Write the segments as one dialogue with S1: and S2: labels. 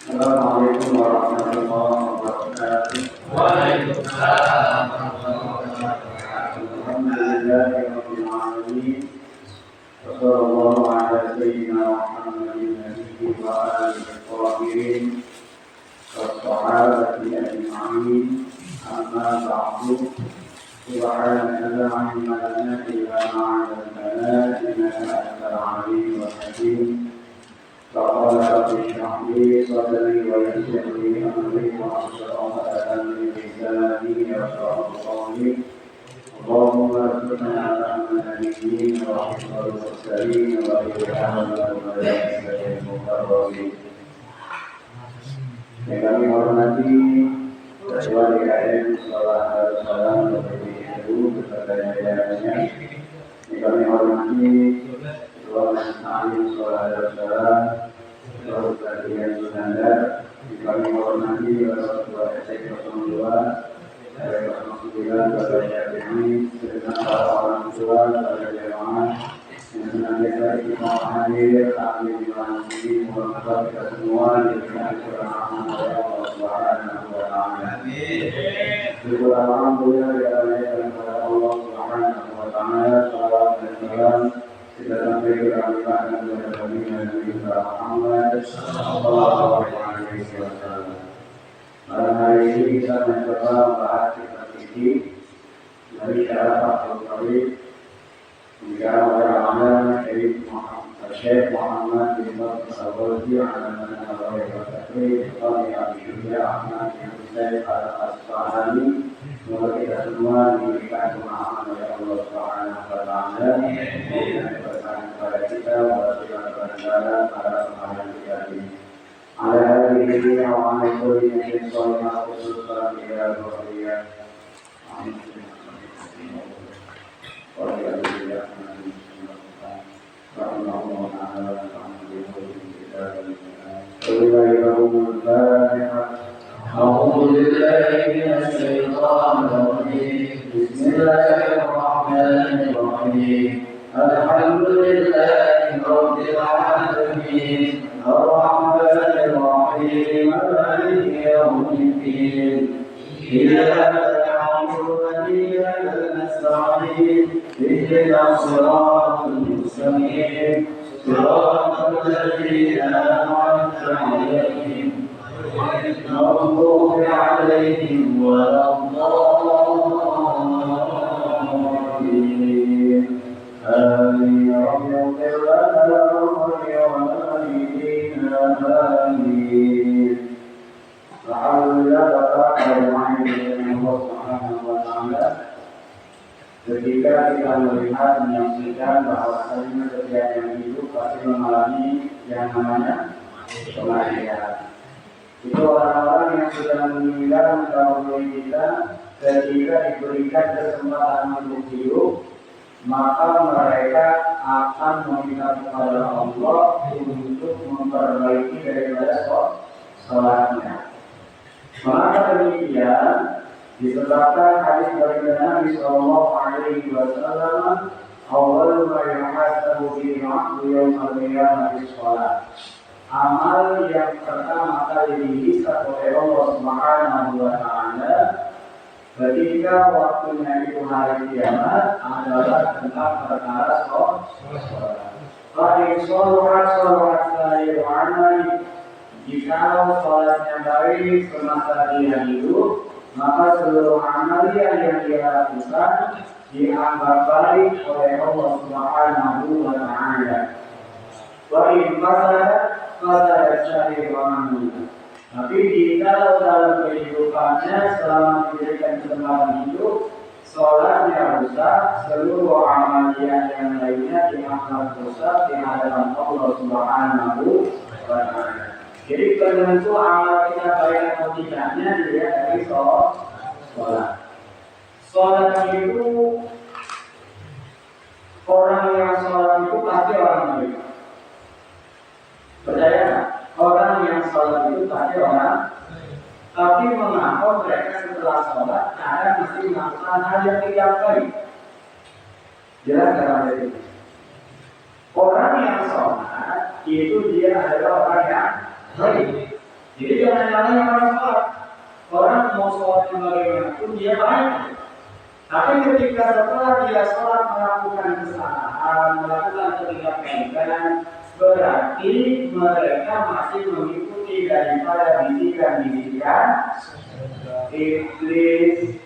S1: Assalamualaikum warahmatullahi wabarakatuh. Waalaikumsalam warahmatullahi wabarakatuh. Alhamdulillahirabbil alamin. Wassallallahu ala sayyidina Muhammadin nabiyyi wa alihi wasallam wa sahabati ajma'in. Amma ba'du. Subhanaka la ilma lana illa ma 'allamtana innaka antal 'alimul hakim. فقال رب اشرح لي صدري ويسر لي امري واحلل عقدة من لساني يفقهوا قولي اللهم ارزقنا علم النبيين وحفظ المرسلين والهام الملائكة المقربين. Yang kami hormati Ketua DKM Salam Salam Bapak Ibu beserta jajarannya. Yang kami hormati Ketua Majelis Salam Salam Bapak Kalian Sunandar, kami hormati Ketua SK02, RW09, Bapak Syafii, serta para orang tua, para jemaah yang senantiasa kita hadir, kami dimanfaatkan berkat kita semua dengan kerahman Allah Subhanahu wa Ta'ala. Syukur alhamdulillah kepada Allah Subhanahu wa Ta'ala, salawat dan salam kita sampai kepada Nabi Muhammad sallallahu alaihi wasallam. Pada hari ini kita mencoba membahas kitab fikih dari Syarah Fathul Qorib dikarang oleh Al-Allamah Syekh Muhammad bin Al-Sawazi Al-Nawawi Al-Fatih Qadi Abi Syuja Ahmad bin Husain Al-Asfahani. Semoga kita semua diberikan pemahaman oleh Allah Subhanahu wa Ta'ala dan berkahan kepada kita wasilah kepada negara para pemahaman kita ini. Ala hadhihi wa ala kulli min sallallahu khususan ila dzurriyyah. Amin. Wa ya أعوذ بالله من الشيطان الرجيم. بسم الله الرحمن الرحيم. الحمد لله رب العالمين الرحمن الرحيم مالك يوم الدين. إياك نعبد وإياك نستعين. اهدنا الصراط المستقيم صراط الذين أنعمت عليهم المغضوب عليهم ولا الضالين. آمين. رب اغفر لنا ولوالدينا آمين. Alhamdulillah Bapak bermain dengan Allah Subhanahu wa Ta'ala. Ketika kita melihat menyaksikan bahwa setiap yang hidup pasti mengalami yang namanya kematian. Itu orang-orang yang sudah meninggal mendahului kita, ketika diberikan kesempatan untuk hidup, maka mereka akan meminta kepada Allah untuk memperbaiki daripada sholatnya. Maka demikian disebutkan hadis dari Nabi Sallallahu Alaihi Wasallam, awal ma yuhasabu bihi al-'abdu yawmal qiyamah as-shalah. Amal yang pertama kali dihisab oleh Allah Subhanahu wa Ta'ala ketika waktunya itu hari kiamat adalah tentang perkara sholat. Baik sholat sahih amal. Jika sholatnya baik semasa dia hidup, maka seluruh amalan yang dia lakukan dianggap baik oleh Allah Subhanahu wa Ta'ala. Baik pada syar'i amal. Tapi jika dalam kehidupannya selama diberikan kesempatan hidup, sholatnya rusak, seluruh amalan yang lainnya dianggap rusak di hadapan Allah Subhanahu wa Ta'ala. Jadi penentu amal kita baik atau tidaknya dilihat dari sholat. Sholat itu orang yang sholat itu pasti orang baik. Percaya nggak? Orang yang sholat itu pasti orang Tapi mengapa mereka setelah sholat kadang masih melakukan hal yang tidak baik? Jelas dalam diri. Orang yang sholat itu dia adalah orang yang baik. Jadi jangan nyalahin orang sholat. Orang mau sholatnya bagaimanapun dia baik. Tapi ketika setelah dia sholat melakukan kesalahan, melakukan ketidakkaitan, berarti mereka masih mengikuti daripada bisikan-bisikan iblis.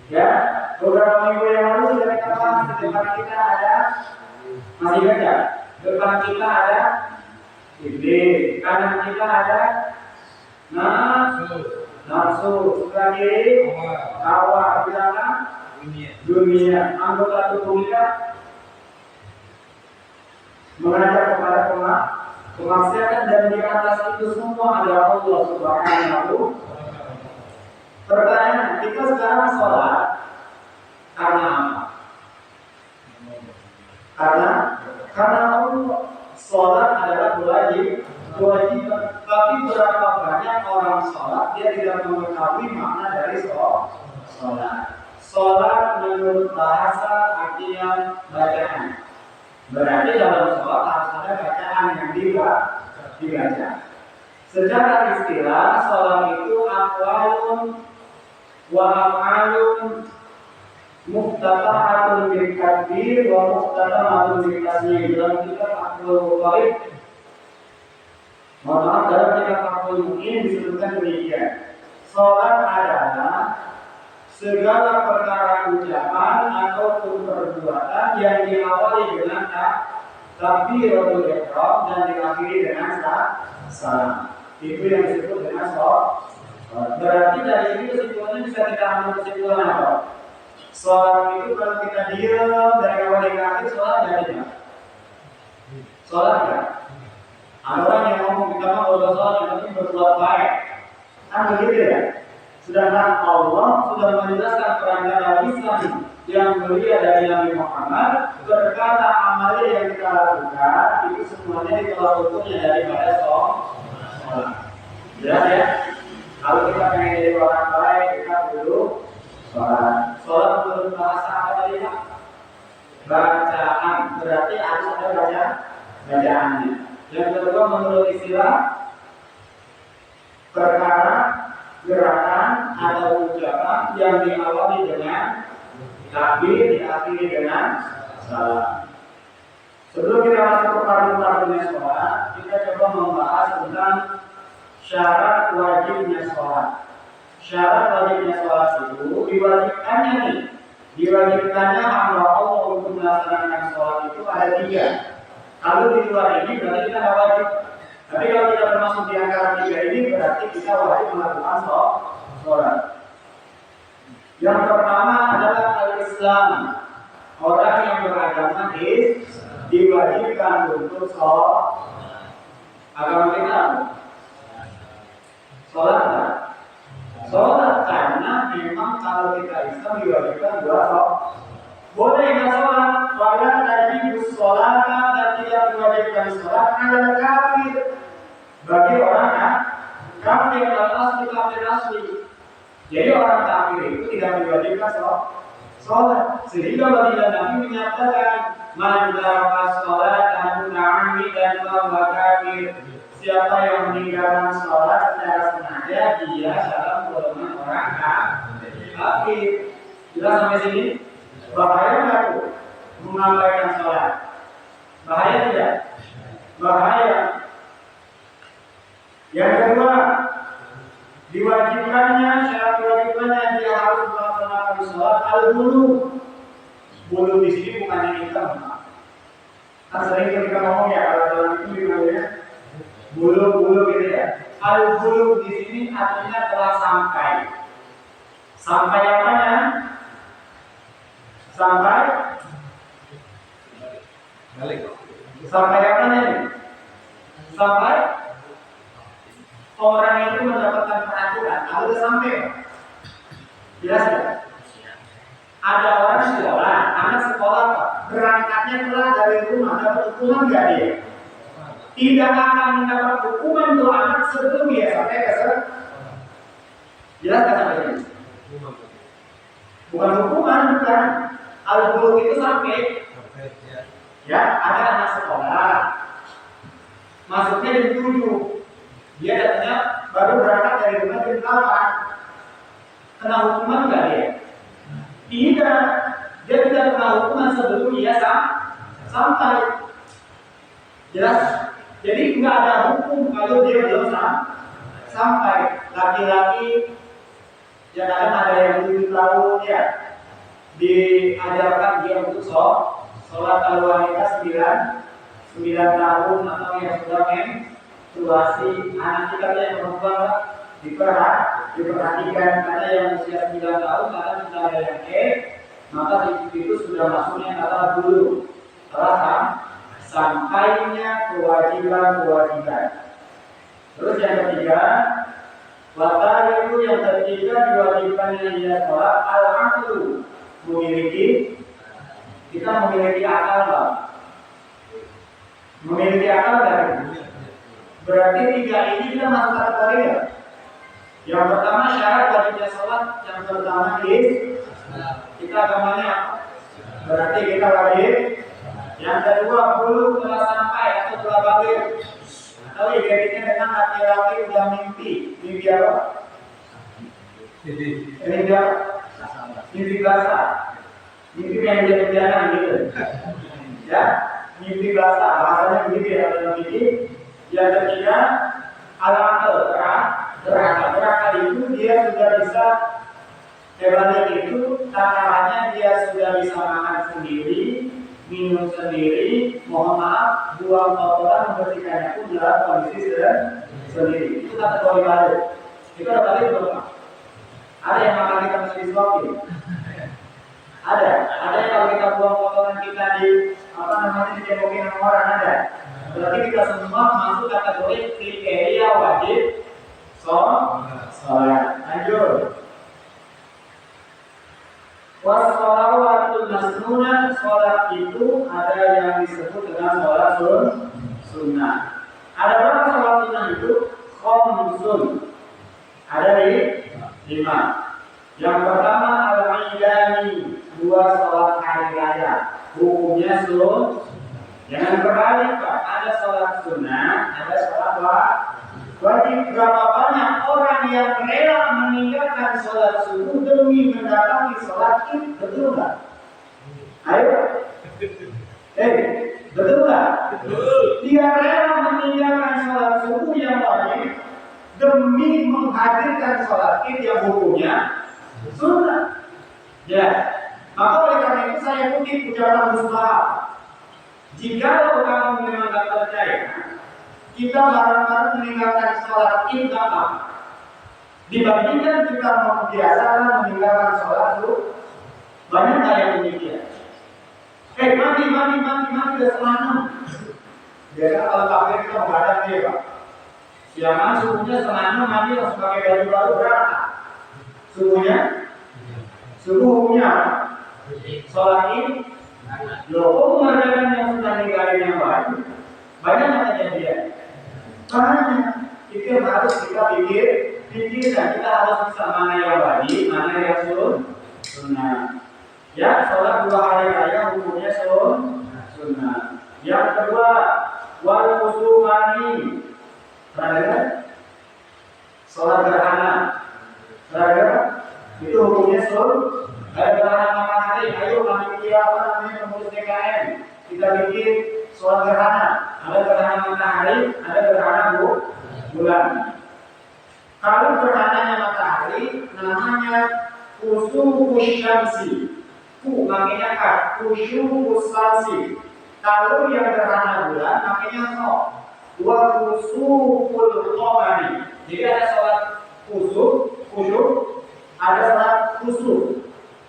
S1: Ya, beberapa minggu yang lalu sudah kita bahas di depan kita ada, masih ingat? Depan kita ada iblis, kanan kita ada nafsu, sebelah kiri hawa, belakang dunia. Anggota tubuh kita mengajak kepada kemaksiatan, dan di atas itu semua adalah Allah Subhanahu. Pertanyaan, kita sekarang sholat karena apa? Karena Allah. Sholat adalah kewajiban. Tapi berapa banyak orang sholat dia tidak mengetahui makna dari sholat. Sholat menurut bahasa artinya bacaan. Berarti dalam sholat harus ada bacaan yang dibaca. Secara istilah sholat itu aqwalun wa af'alun muftatahatun bil takbir wa muftatahatun bil taslim. Dalam kitab Fathul Muqarrib, dalam kitab Fathul Muqin disebutkan demikian. Sholat adalah segala perkara ucapan ataupun perbuatan yang diawali dengan takbiratul ihram dan diakhiri dengan salam. Itu yang disebut dengan sholat. Berarti dari sini kesimpulannya bisa kita ambil kesimpulan apa? Sholat itu kalau kita diam dari awal hingga akhir, sholat jadi apa? Sholat ya? Ada orang yang ngomong kita mau sholat yang penting berbuat baik, kan begitu ya? Sedangkan Allah sudah menjelaskan perantara lisan yang mulia dari Nabi Muhammad, berkata amal yang kita lakukan itu semuanya ditolak ukurnya daripada sholat. Jelas ya? Kalau kita pengen jadi orang baik, kita perlu sholat. Sholat menurut bahasa apa tadi Pak? Bacaan. Berarti harus ada bacaannya. Yang kedua menurut istilah perkara, gerakan atau ucapan yang diawali dengan takbir, diakhiri dengan salam. Sebelum kita masuk ke parti-partinya sholat, kita coba membahas tentang syarat wajibnya sholat. Syarat wajibnya sholat itu diwajibkannya hamba Allah untuk melaksanakan sholat itu ada 3. Kalau di luar ini berarti kita tidak wajib. Tapi kalau kita termasuk di antara 3 ini berarti kita wajib melakukan sholat. Yang pertama adalah al-Islam. Orang yang beragama diwajibkan untuk sholat. Agama kita sholat karena memang kalau kita Islam diwajibkan buat sholat. Boleh nggak sholat? Wala tajibus sholat, dan tidak diwajibkan sholat adalah kafir. Bagi orang kafir adalah kafir asli. Jadi orang kafir itu tidak diwajibkan sholat. Sehingga baginda Nabi menyatakan man taraka sholat an-na'ami dan bahwa kafir. Siapa yang meninggalkan sholat secara sengaja, dia dalam golongan orang kafir. Jelas sampai sini? Bahaya nggak tuh mengabaikan sholat? Bahaya tidak? Bahaya. Yang kedua, syarat diwajibkannya dia harus melaksanakan sholat al-bulu. Bulu di sini bukan yang hitam. Kan sering kita ngomong ya kalau dalam itu dimana bulu gitu ya. Al-bulu di sini artinya telah sampai. Sampai apanya? Sampai apanya nih? Sampai orang itu mendapatkan peraturan. Kalau sudah sampai, jelas ya? Ada orang sekolah, anak sekolah berangkatnya telah dari rumah, dapat hukuman nggak dia? Tidak akan mendapat hukuman untuk anak sebelum dia sampai ke sekolah.
S2: Jelas nggak sampai sini? Bukan hukuman, bukan. Al-bulugh itu sampai ya, ada anak sekolah masuknya jam 7, dia datangnya baru berangkat dari rumah jam 8. Kena hukuman nggak dia? Tidak, dia tidak kena hukuman sebelum dia sampai. Jelas? Jadi nggak ada hukum kalau dia belum sampai. Laki-laki yang ada yang 7 tahun ya, diajarkan dia untuk sholat. Kalau wanita 9 tahun atau yang sudah menstruasi, anak kita yang perempuan diperhatikan, karena yang usia 9 tahun karena sudah ada yang maka itu sudah masuknya kata dulu setelah sampainya kewajiban. Terus yang ketiga, wata itu yang ketiga diwajibkannya dia sholat al-aqlu, kita memiliki akal, Pak. Memiliki akal kan? Berarti 3 ini kita masuk kategori ya. Yang pertama syarat wajibnya sholat, yang pertama kita agamanya berarti kita wajib. Yang kedua belum telah sampai atau telah balik. Atau identiknya dengan laki-laki udah mimpi apa? Mimpi basah. Mimpi yang jadi-jadian gitu. Ya, mimpi basah. Bahasanya begitu ya, mimpi. Yang ketiga berakal itu dia sudah bisa hebatnya itu takarannya dia sudah bisa makan sendiri, minum sendiri, mohon maaf, buang kotoran, membersihkannya pun dalam kondisi sendiri. Itu kategori balik. Itu ada balik belum? Ada yang makan kita mesti disuapin? Ada yang kalau kita buang kotoran kita di dicemokin sama orang, ada. Berarti kita semua masuk kategori kriteria wajib sholat. Lanjut. Wassalawatul masnunah, sholat itu ada yang disebut dengan sholat sunnah. Ada berapa sholat sunnah itu? Khamsun. Ada 5. Yang pertama al-idani, 2 sholat hari raya. Hukumnya jangan berbalik, Pak. Ada sholat sunnah, ada sholat wajib. Berapa banyak orang yang rela meninggalkan sholat subuh demi mendatangi sholat id? Betul nggak? Ayo, betul nggak? Betul. Dia rela meninggalkan sholat subuh yang wajib demi menghadirkan sholat id yang hukumnya sunnah. Ya, maka oleh karena itu saya kutip ucapan Musbah. Jika kamu memang tak percaya, kita bareng-bareng meninggalkan sholat id apa? Dibandingkan kita membiasakan meninggalkan sholat subuh, banyak yang demikian. Mati udah setengah 6. Biasanya kalau kafir kita menghadap dia, Pak. Siangan subuhnya setengah 6, mati langsung pakai baju baru berangkat. Subuh hukumnya sholat id. Loh, mengadakan yang sudah ninggalin yang wajib. Banyak yang kejadian. Banyak. Itu yang harus kita pikirkan. Kita harus bisa mana yang wajib, mana yang sunnah. Ya, sholat 2 hari raya hukumnya sunnah. Yang kedua, wal kusufani. Pernah sholat gerhana. Itu hukumnya sunnah. Gerhana matahari, ayo kami bikin pengurus DKM. Kita bikin sholat gerhana. Ada gerhana matahari, ada gerhana bulan. Kalau gerhananya matahari, namanya kusufus syamsi. Makanya kusufus syamsi. Kalau yang gerhana bulan, makanya wa kusuful qamari. Jadi ada sholat kusuf, ada sholat kusuf.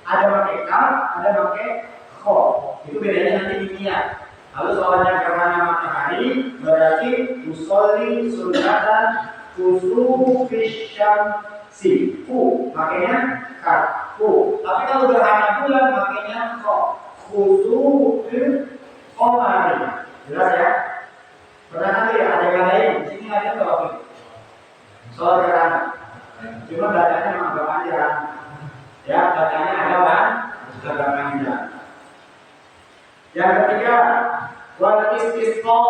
S2: Ada pakai kaf, ada pakai kho. Itu bedanya nanti di niat. Lalu sholatnya gerhana matahari berarti usolli sunatan kusufis syamsi. Makanya kaf. Tapi kalau gerhana bulan makanya kho. Kusufil qamari. Jelas ya? Pernah nanti ada yang lain? Di sini ada nggak waktu? Sholat gerhana. Cuma bacanya memang agak panjang. Ya, bacanya agak panjang. Yang ketiga, wal istisqa,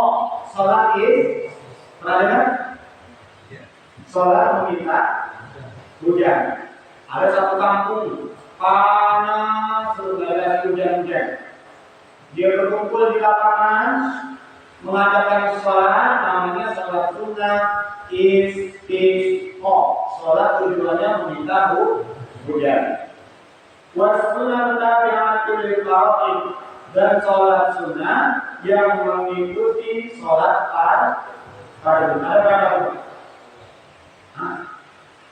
S2: salat pernah dengar? Salat meminta hujan. Ada satu kampung panas, sudah hujan-hujan. Dia berkumpul di lapangan mengadakan sholat, namanya sholat sunnah istisqa. Sholat tujuannya meminta hujan. Wassunnah tabi'atul lil faraid, dan sholat sunnah yang mengikuti sholat fardu. Ada berapa?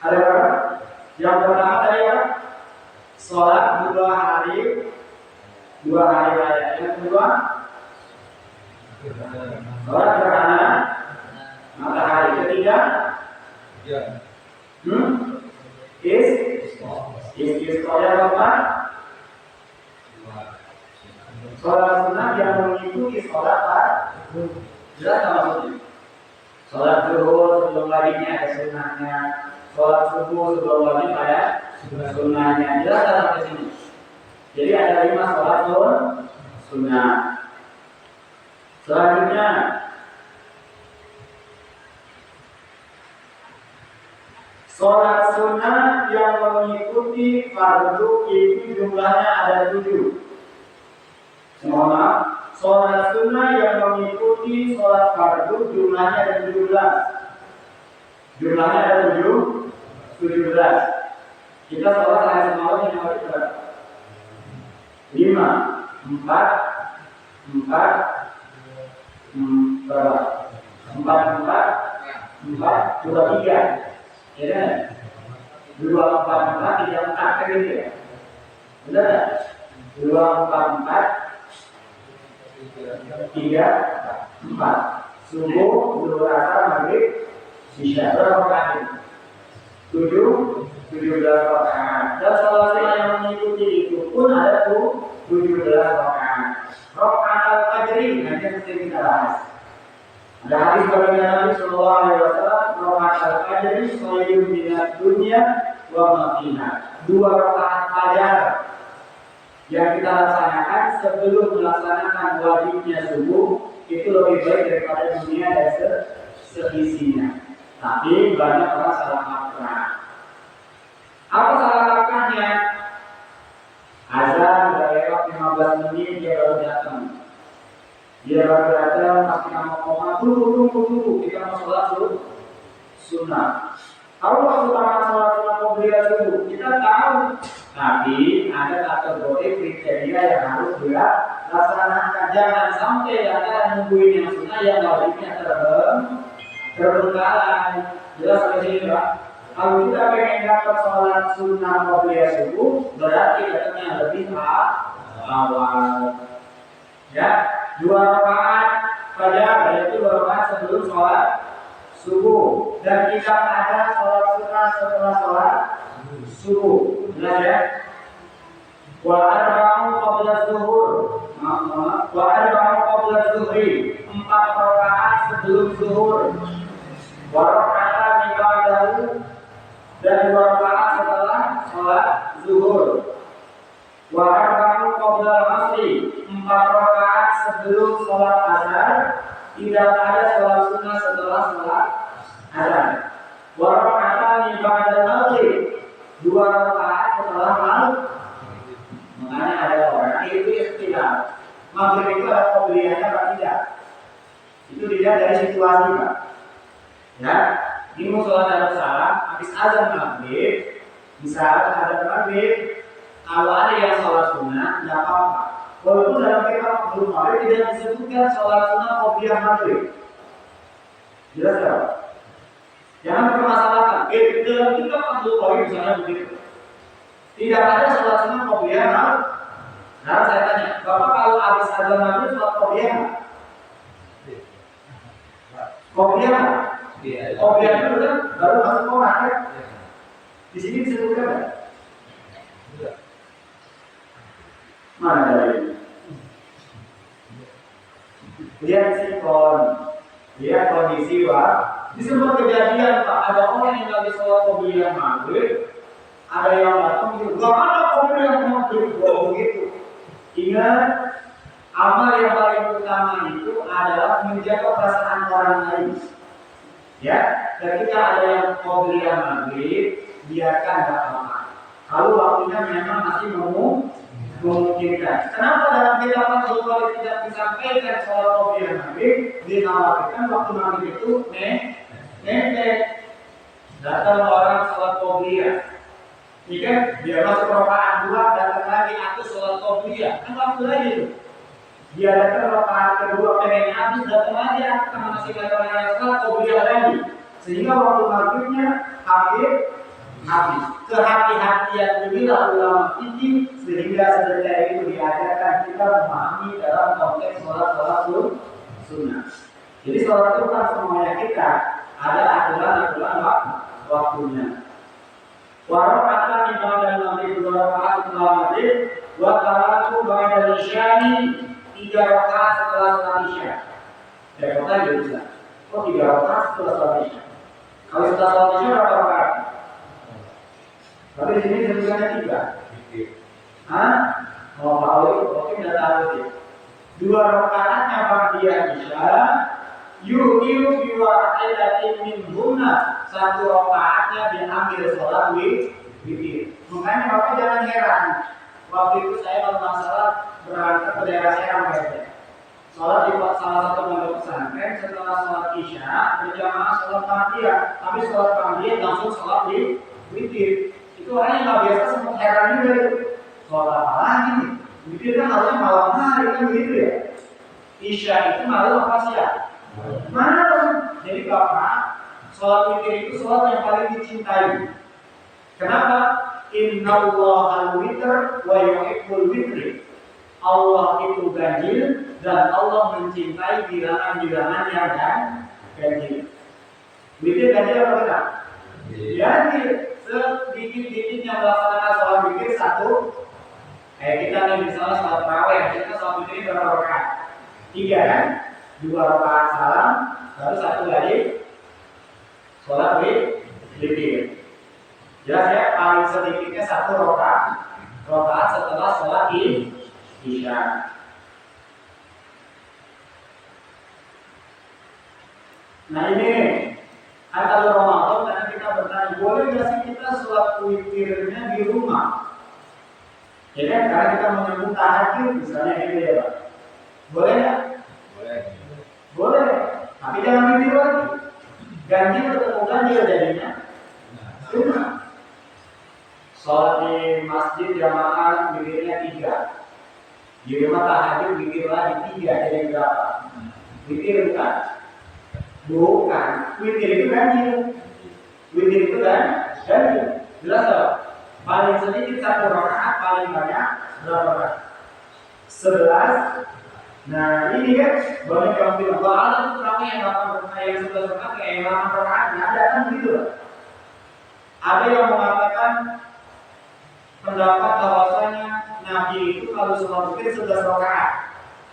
S2: Ada berapa? Yang pertama tadi apa? Sholat dua hari raya. Yang kedua, sholat gerhana matahari. Ketiga, istisqa. Yang keempat, sholat sunnah yang mengikuti sholat fardu. Jelas tak maksudnya? Sholat zuhur sebelum wajibnya ada sunnahnya. Sholat subuh sebelum wajib ada sunnahnya. Jelas tak sampai sini? Jadi ada 5 sholat sunnah. Selanjutnya, sholat sunnah yang mengikuti fardu itu jumlahnya ada 7. Mohon maaf, sholat sunnah yang mengikuti sholat fardu jumlahnya ada 17. Jumlahnya ada 17. Kita sholat hari semalam yang wajib berapa? 5, 4, berapa? 4, 2, 3. Ya kan? 2, 4, 4, 3, 4 kan gitu ya? Benar tak? 2, 4, 3, 4. Subuh, zuhur, asar, maghrib, isya. Berapa kali? 17 rakaat. Dan sholat yang mengikuti itu pun ada 17 rakaat. Rakaat al-fajri nanti mesti kita bahas. Ada hadis dari Nabi Sallallahu Alaihi Wasallam, rakaat al-fajri khairun minad dunya wa ma fiha. 2 rakaat fajar yang kita laksanakan sebelum melaksanakan wajibnya subuh itu lebih baik daripada dunia dan seisinya. Tapi banyak orang salah kaprah. Apa salah kaprahnya? Azan udah lewat 15 menit dia baru datang. Pas kita mau koma, tunggu, kita mau sholat sunnah. Tahu waktu tamat sholat sunnah mau beli dulu? Kita tahu. Tapi ada kategori kriteria yang harus dia laksanakan. Jangan sampai ada nungguin yang sunnah yang wajibnya terbengkalai. Jelas sampai sini, Pak? Kalau kita pengen dapat sholat sunnah qobliyah subuh, berarti datangnya lebih awal. Ya, 2 rakaat fajar, yaitu 2 rakaat sebelum sholat subuh. Dan kita ada sholat sunnah setelah sholat subuh. Jelas ya? Wa arba'u qabla zuhur. Wa arba'u qabla zuhri. 4 rakaat sebelum zuhur. Wa raka'atan min ba'dahu, dan 2 rakaat setelah sholat zuhur. Wa arba'u qabla asri. 4 rakaat sebelum sholat asar. Tidak ada sholat sunnah setelah sholat asar. Wa raka'atan min ba'da maghrib. 2 rakaat setelah maghrib. Makanya ada orang itu istilah maghrib itu ada qobliyahnya atau tidak? Itu dilihat dari situasi, Pak. Ya, ini mau sholat asar, habis azan maghrib, misal azan maghrib, kalau ada yang sholat sunnah, tidak apa-apa. Walaupun dalam kitab belum maghrib tidak disebutkan sholat sunnah qobliyah maghrib. Jelas ya? Jangan permasalahkan. Dalam kitab belum maghrib misalnya begitu. Tidak ada sholat sunnah qobliyah maghrib. Nah, saya tanya, Bapak kalau habis azan maghrib sholat qobliyah? Qobliyah? Qobliyah itu kan baru masuk sholat kan? Di sini disebutkan kan? Mana dari? Lihat sikon, lihat kondisi Di sebuah kejadian Pak, ada orang yang lagi sholat qobliyah maghrib, ada yang datang gitu, gak ada qobliyah maghrib, begitu. Ingat, amal yang paling utama itu adalah menjaga perasaan orang lain. Ya, ketika ada yang qobliyah maghrib, biarkan gak apa-apa. Kalau waktunya memang masih memungkinkan. Kenapa dalam kitab Bukhari tidak disampaikan sholat qobliyah maghrib? Dikhawatirkan waktu maghrib itu pendek. Datang orang sholat qobliyah, ini kan dia masuk rakaat 2, datang lagi aku sholat qobliyah, kan waktu lagi itu. Dia datang rakaat kedua pengen habis, datang lagi aku kan masih ada yang sholat qobliyah lagi, sehingga waktu maghribnya habis. Kehati-hatian inilah ulama fikih sehingga sedekah itu diajarkan kita memahami dalam konteks sholat sunnah. Jadi sholat itu kan semuanya kita ada aturan waktunya. Warakatan ibadah maghrib 2 rakaat setelah maghrib, wa salatu ba'da isyai 3 rakaat setelah salat isya. Ya kata bisa. Oh 3 rakaat setelah salat isya. Kalau setelah salat isya berapa rakaat? Tapi di sini sebenarnya 3. Hah? Oh kalau oke udah tahu sih. 2 rakaatnya ba'da isya. Yuhiu biwa'idatin min huna, 1 rakaatnya diambil sholat witir. Makanya Bapak jangan heran. Waktu itu saya kalau masalah berangkat ke daerah Serang sholat di salah satu pondok pesantren, setelah sholat isya berjamaah sholat Fatiha, tapi sholat Fatiha langsung sholat witir. Itu orang yang nggak biasa sempat heran juga itu. Sholat apa lagi nih? Witir kan harusnya malam hari kan begitu ya. Isya itu malam apa siang? Mana? Jadi Bapak, sholat witir itu sholat yang paling dicintai. Kenapa? Innallaha al-witr wa yuhibbul witr. Allah itu ganjil dan Allah mencintai bilangan-bilangan yang ganjil. Witir ganjil apa tidak? Ganjil. Sedikit-dikitnya melaksanakan sholat witir 1. Kita nih misalnya sholat tarawih, kita sholat witir berapa rakaat? 3 kan? 2 rakaat salam, baru 1 lagi sholat witir. Jelas ya, paling sedikitnya 1 rakaat setelah sholat isya. Nah ini kalau Ramadan karena kita bertanya, boleh nggak sih kita sholat witirnya di rumah? Ya kan, karena kita menyambut tahajud misalnya gitu ya Pak. Boleh nggak? Boleh, tapi jangan witir lagi. Ganjil atau ganjil jadinya sunnah. Sholat di masjid jamaah witirnya 3. Di rumah tahajud witir lagi 3, jadi berapa? Witir bukan? Bukan. Witir itu ganjil. Witir itu ganjil. Jelas tak? Paling sedikit 1 rakaat, paling banyak berapa rakaat? 11. Nah ini kan banyak yang bilang bahwa ada terawih yang 8 rakaat, yang 11 rakaat, yang 8 rakaat, ada kan begitu loh. Ada yang mengatakan pendapat bahwasanya Nabi itu kalau sholat witir 11 rakaat.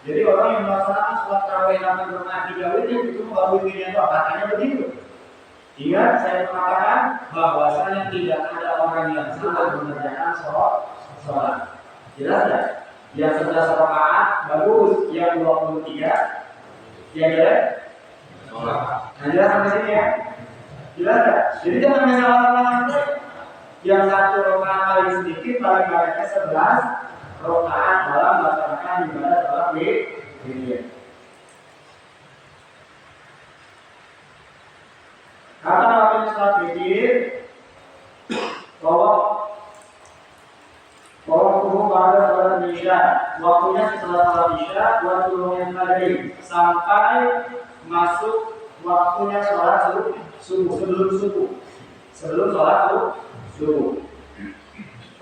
S2: Jadi orang yang melaksanakan sholat tarawih 8 rakaat 3 witir itu baru witirnya itu katanya begitu. Ingat saya mengatakan bahwasanya tidak ada orang yang salah mengerjakan sholat. Jelas ya? Yang 11 rakaat bagus, yang 23 yang jelek nah jelas sampai sini ya? Jelas ya? Jadi jangan salah-salah. Yang 1 rakaat paling sedikit, paling banyaknya 11 rakaat dalam melaksanakan ibadah sholat witir. Kata waktunya sholat witir, bahwa tubuh pada sholat isya, waktunya setelah sholat isya, waktunya maghrib sampai masuk waktunya sholat subuh, sebelum sholat subuh.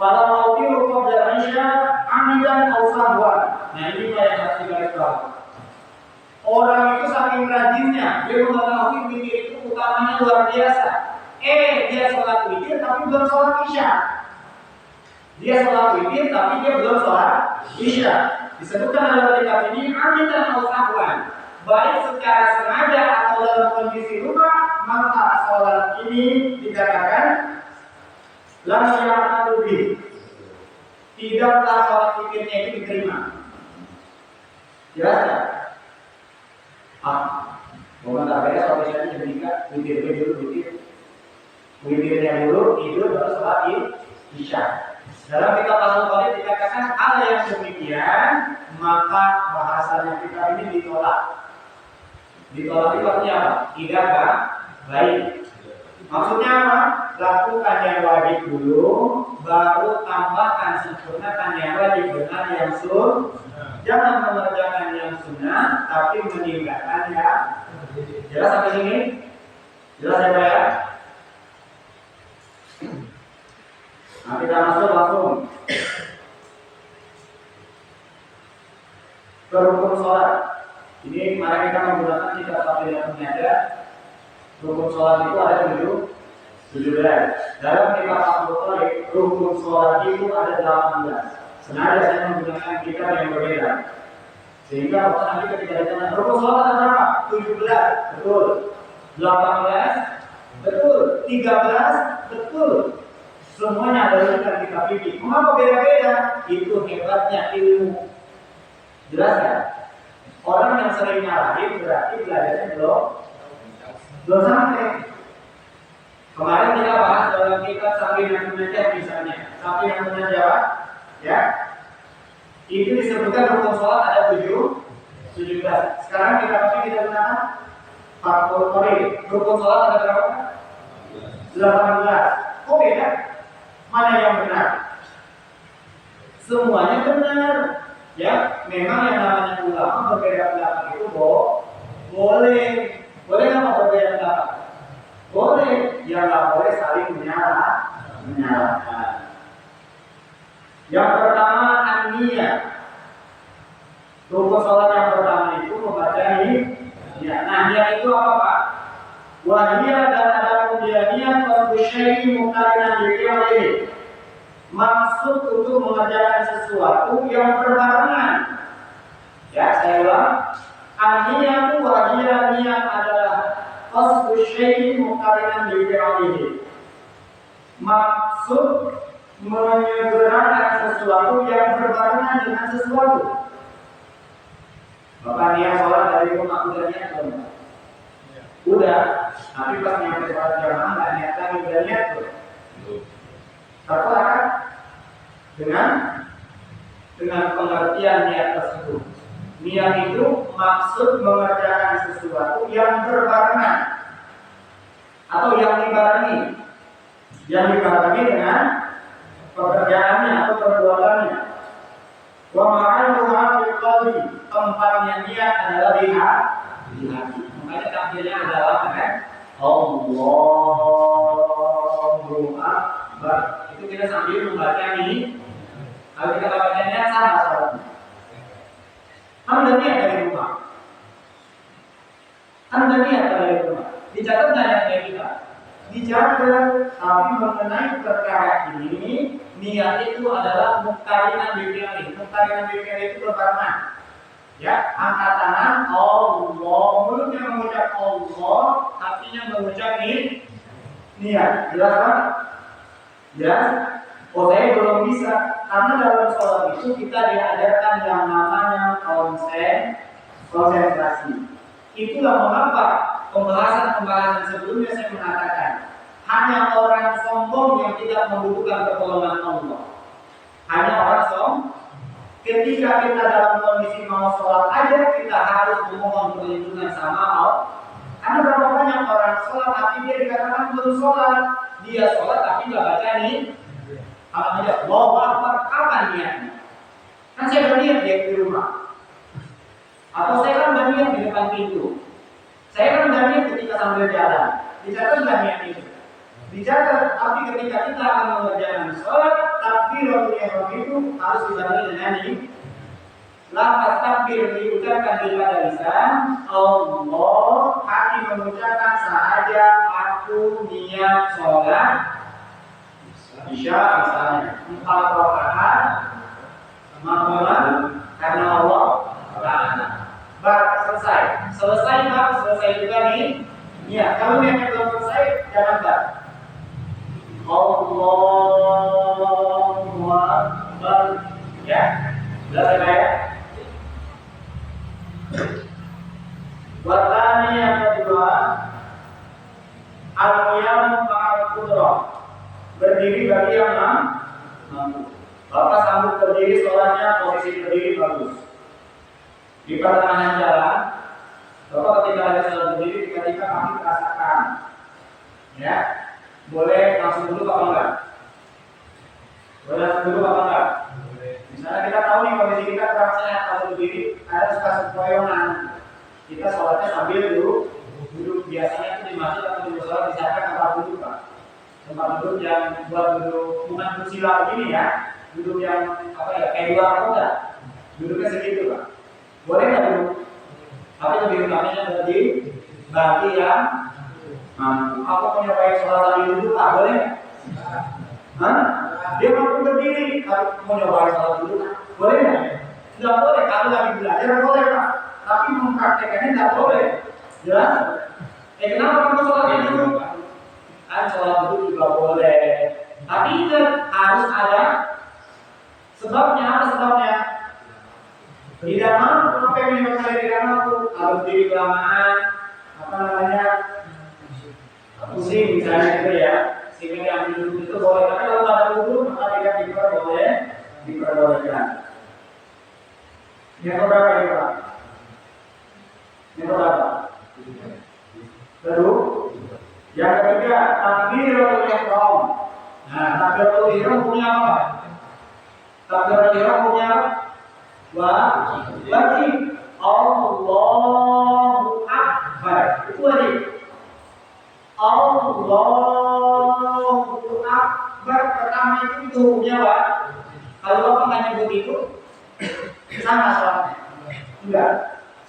S2: Pada waktu qabla isya amidan aw sahwan. Nah ini yang harus digarisbawahi. Orang itu saking rajinnya, dia mengetahui witir itu utamanya luar biasa. Dia sholat witir tapi belum sholat isya. Dia sholat witir tapi dia belum sholat isya. Disebutkan dalam kitab ini amidan aw sahwan. baik secara sengaja atau dalam kondisi lupa, maka sholat ini dikatakan lam ya'tadu bih. Tidaklah sholat witirnya itu diterima. Jelas tak? Bukan tak beda kalau misalnya ketika witirnya dulu tidur baru sholat isya. Dalam kitab Al-Qadir dikatakan hal yang demikian, maka bahasanya kita ini ditolak. Ditolak itu artinya apa? Tidak baik. Maksudnya apa? Lakukan yang wajib dulu, baru tambahkan sempurnakan yang wajib dengan yang sunnah. Jangan mengerjakan yang sunnah, tapi meninggalkan yang. Jelas sampai sini? Jelas ya Pak ya? Nah, kita masuk langsung ke rukun sholat. Ini kemarin kita menggunakan kitab Fathul Niada. Rukun sholat itu ada 17. Dalam kitab Al-Qadir, rukun sholat itu ada 18. Sengaja saya menggunakan kitab yang berbeda. Sehingga waktu nanti ketika ditanya rukun sholat ada berapa? 17, betul. 18, betul. 13, betul. Semuanya adalah kitab fikih. Mengapa beda-beda? Itu hebatnya ilmu. Jelas ya? Orang yang sering nyalahin berarti belajarnya belum sampai. Kemarin kita bahas dalam kitab Sapi yang Munajat misalnya. Sapi yang Munajat, ya. Itu disebutkan rukun sholat ada 17. Sekarang kita gunakan Fathul Qadir. Rukun sholat ada berapa? 18. Kok beda? Mana yang benar? Semuanya benar. Ya, memang yang namanya ulama berbeda pendapat itu boleh. Boleh nggak berbeda pendapat? Boleh. Yang nggak boleh saling menyalahkan. Yang pertama an-niyah. Rukun sholat yang pertama itu membaca niyah. Nah, niyah itu apa Pak? Wahiyah dan ada niyah qasdu syai'in muqtarinan bi fi'lihi. Maksud untuk mengerjakan sesuatu yang berbarengan. Ya, saya ulang. An-niyatu wahiyah niyah adalah qasdu syai'in muqtarinan bi fi'lihi. Maksud menyegerakan sesuatu yang berbarengan dengan sesuatu. Maka niat sholat dari rumah udah niat belum? Udah, tapi pas nyampe sholat jamaah nggak niat lagi, udah niat belum? Tertolak kan? Dengan pengertian niat tersebut. Niat itu maksud mengerjakan sesuatu yang berbarengan atau yang dibarengi. Yang dibarengi dengan pekerjaannya atau perbuatannya. Wa ma'aluha fil qalbi, tempatnya niat adalah di hati. Makanya takbirnya adalah kan Allahu Akbar. Itu kita sambil membaca ini. Kalau kita baca niat sama sholatnya. Anda niat dari rumah. Anda niat dari rumah. Dicatat niat dari kita. Dicatat, tapi mengenai perkara ini, niat itu adalah muqtarinan bi fi'li. Muqtarinan bi fi'li itu berbarengan. Ya, angkat tangan Allah, mulutnya mengucap Allah, hatinya mengucap niat. Jelas kan? Jelas? Oh, saya belum bisa karena dalam sholat itu kita diajarkan yang namanya konsentrasi. Itulah mengapa pembahasan sebelumnya saya mengatakan hanya orang sombong yang tidak membutuhkan pertolongan Allah. Hanya orang sombong. Ketika kita dalam kondisi mau sholat aja kita harus memohon perlindungan sama Allah. Karena berapa banyak orang sholat tapi dia dikatakan belum sholat. Dia sholat tapi nggak baca nih. Apa aja? Allahu Akbar, kapan niatnya? Kan saya berniat di rumah. Atau saya kan berniat di depan pintu. Saya kan berniat ketika sambil jalan. Dicatat nggak niat itu? Dicatat, tapi ketika kita akan mengerjakan sholat, takbiratul ihram itu harus dibarengi dengan ini. Lafaz takbir diucapkan pada lisan, Allah, hati mengucapkan sahaja aku niat sholat Isya misalnya 4 rakaat makmuman karena Allah Ta'ala. selesai. Selesai Pak, selesai juga nih. Ya, kalau niatnya belum selesai, jangan Pak. Allahu Akbar. Ya, selesai ya. Watani yang kedua, al-qiyam ma'al qudrah. Berdiri bagi yang mampu. Bapak sambut berdiri, sholatnya posisi berdiri bagus. Di pertengahan jalan, Bapak ketika ada sholat berdiri, tiba-tiba kaki terasakan. Ya, boleh langsung duduk apa enggak? Boleh langsung duduk apa enggak? Misalnya kita tahu nih kondisi kita kurang sehat kalau berdiri, ada suka sempoyongan. Kita sholatnya sambil duduk biasanya itu di masjid atau di musola disediakan tempat duduk Pak. Tempat duduk yang buat duduk bukan kursi begini ya, duduk yang apa ya kayak dua roda, duduknya segitu Pak. Boleh nggak duduk? Tapi lebih utamanya berarti bagi yang mampu. Aku punya baik sholat sambil duduk, boleh nggak? Hah? Dia mampu berdiri, tapi mau nyobain sholat duduk, boleh nggak? Nggak boleh. Kalau lagi belajar boleh Pak. Tapi mempraktekannya tidak boleh. Jelas? Kenapa kamu sholat duduk? Kan sholat duduk juga boleh. Tapi ingat harus ada sebabnya. Apa sebabnya? Tidak mampu. Apa yang menyebabkan saya tidak mampu? Harus diri kelamaan. Apa namanya? Pusing misalnya gitu ya. Sehingga yang duduk itu boleh. Tapi kalau ada duduk maka tidak diperbolehkan. Yang keberapa ini Pak? Yang berapa? Baru. Yang ketiga, takbiratul ihram. Nah, takbiratul ihram punya apa? Takbiratul ihram punya wajib. Allahu Akbar. Itu wajib. Allahu Akbar pertama itu hukumnya Pak. Kalau Bapak nggak nyebut itu, sama sholatnya. Enggak.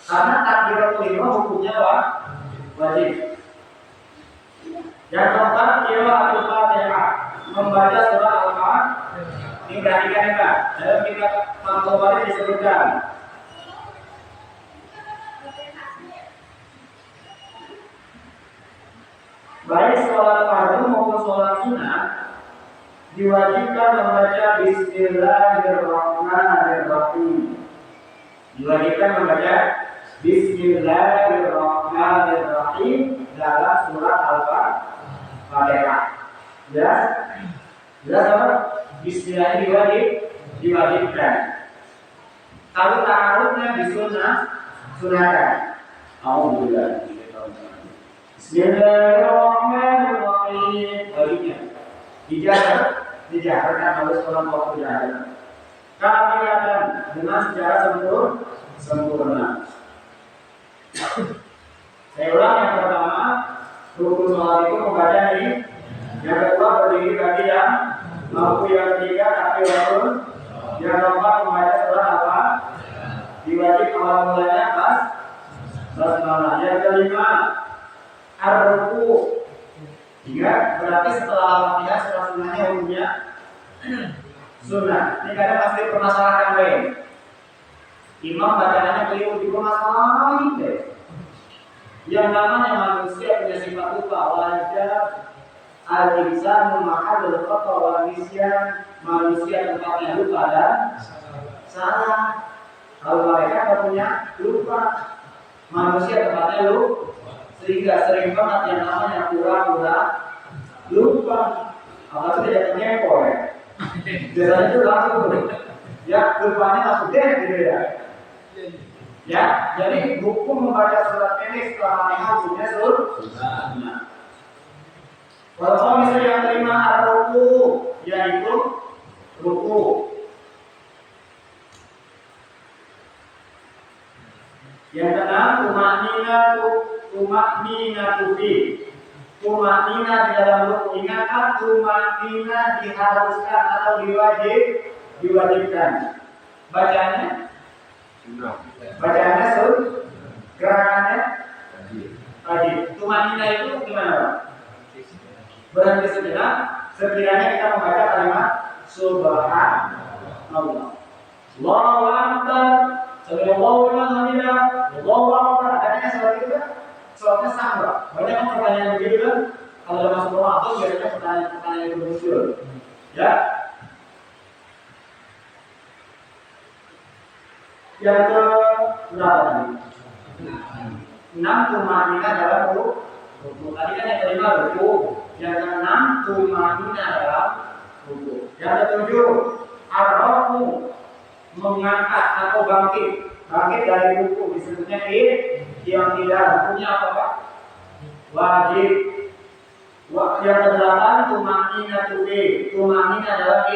S2: Karena takbiratul ihram hukumnya wajib. Yang keempat, qiraatul Fatihah, membaca surah Al-Fatihah. Ini perhatikan ya Pak. Dalam kitab Al-Bukhari disebutkan baik sholat fardu maupun sholat sunnah diwajibkan membaca Bismillahirrahmanirrahim. Diwajibkan membaca Bismillahirrahmanirrahim dalam surat Al-Fatihah. Jelas? Jelas apa? Bismillah diwajibkan. Kalau ta'arufnya disunahkan. Alhamdulillah. Bismillahirrahmanirrahim. Baliknya dijaharkan harus orang waktu jahat. Kamilatan dengan secara sempurna. Saya ulang, yang pertama rukun sholat itu membaca ini. Yang kedua berdiri bagi yang mampu. Yang ketiga takbiratul. Yang keempat membaca surat apa? Diwajib awal mulanya basmalah. Yang kelima ar-ruku. Berarti setelah Al-Fatihah setelah sunnahnya hukumnya sunnah. Ini kadang pasti permasalahan lain. Imam bacaannya keliru, dipermasalahin deh. Yang namanya manusia punya sifat lupa. Wajib al-insan memahal khata wal nisyan. Manusia tempatnya lupa dan salah. Kalau mereka tidak punya lupa, manusia tempatnya lupa. Sehingga sering banget yang namanya pura-pura lupa. Apalagi tidak ternyempol ya. Biasanya itu langsung ya, lupanya langsung deh gitu ya. Ya, jadi hukum membaca surat pendek setelah Fatihah hukumnya sunnah. Kalau misalnya yang terima ar-ruku, yaitu ruku. Yang keenam, tumakninatu fi. Tumaknina di dalam ruku. Ingatkan, tumaknina diharuskan atau diwajibkan. Bacaannya? Bacaannya gerakannya wajib. Tumaknina itu gimana Pak? Berhenti sejenak, sekiranya kita membaca kalimat Subhanallah, Allahu Akbar. Sallallahu alaihi wasallam, Allahu Akbar. Adanya salat itu kan salatnya sama. Banyak kan pertanyaan begitu kan? Kalau dalam masuk Ramadan biasanya pertanyaan itu muncul. Ya. Yang ke berapa tadi? 6 tumanina dalam ruku. Tadi kan yang kelima ruku. Yang ke-6 tumanina dalam ruku. Yang ke-7 ar-rafu, mengangkat atau bangkit dari ruku, disebutnya yang tidak rukunya apa Pak? Wajib. Yang ke-8 tumanina dalam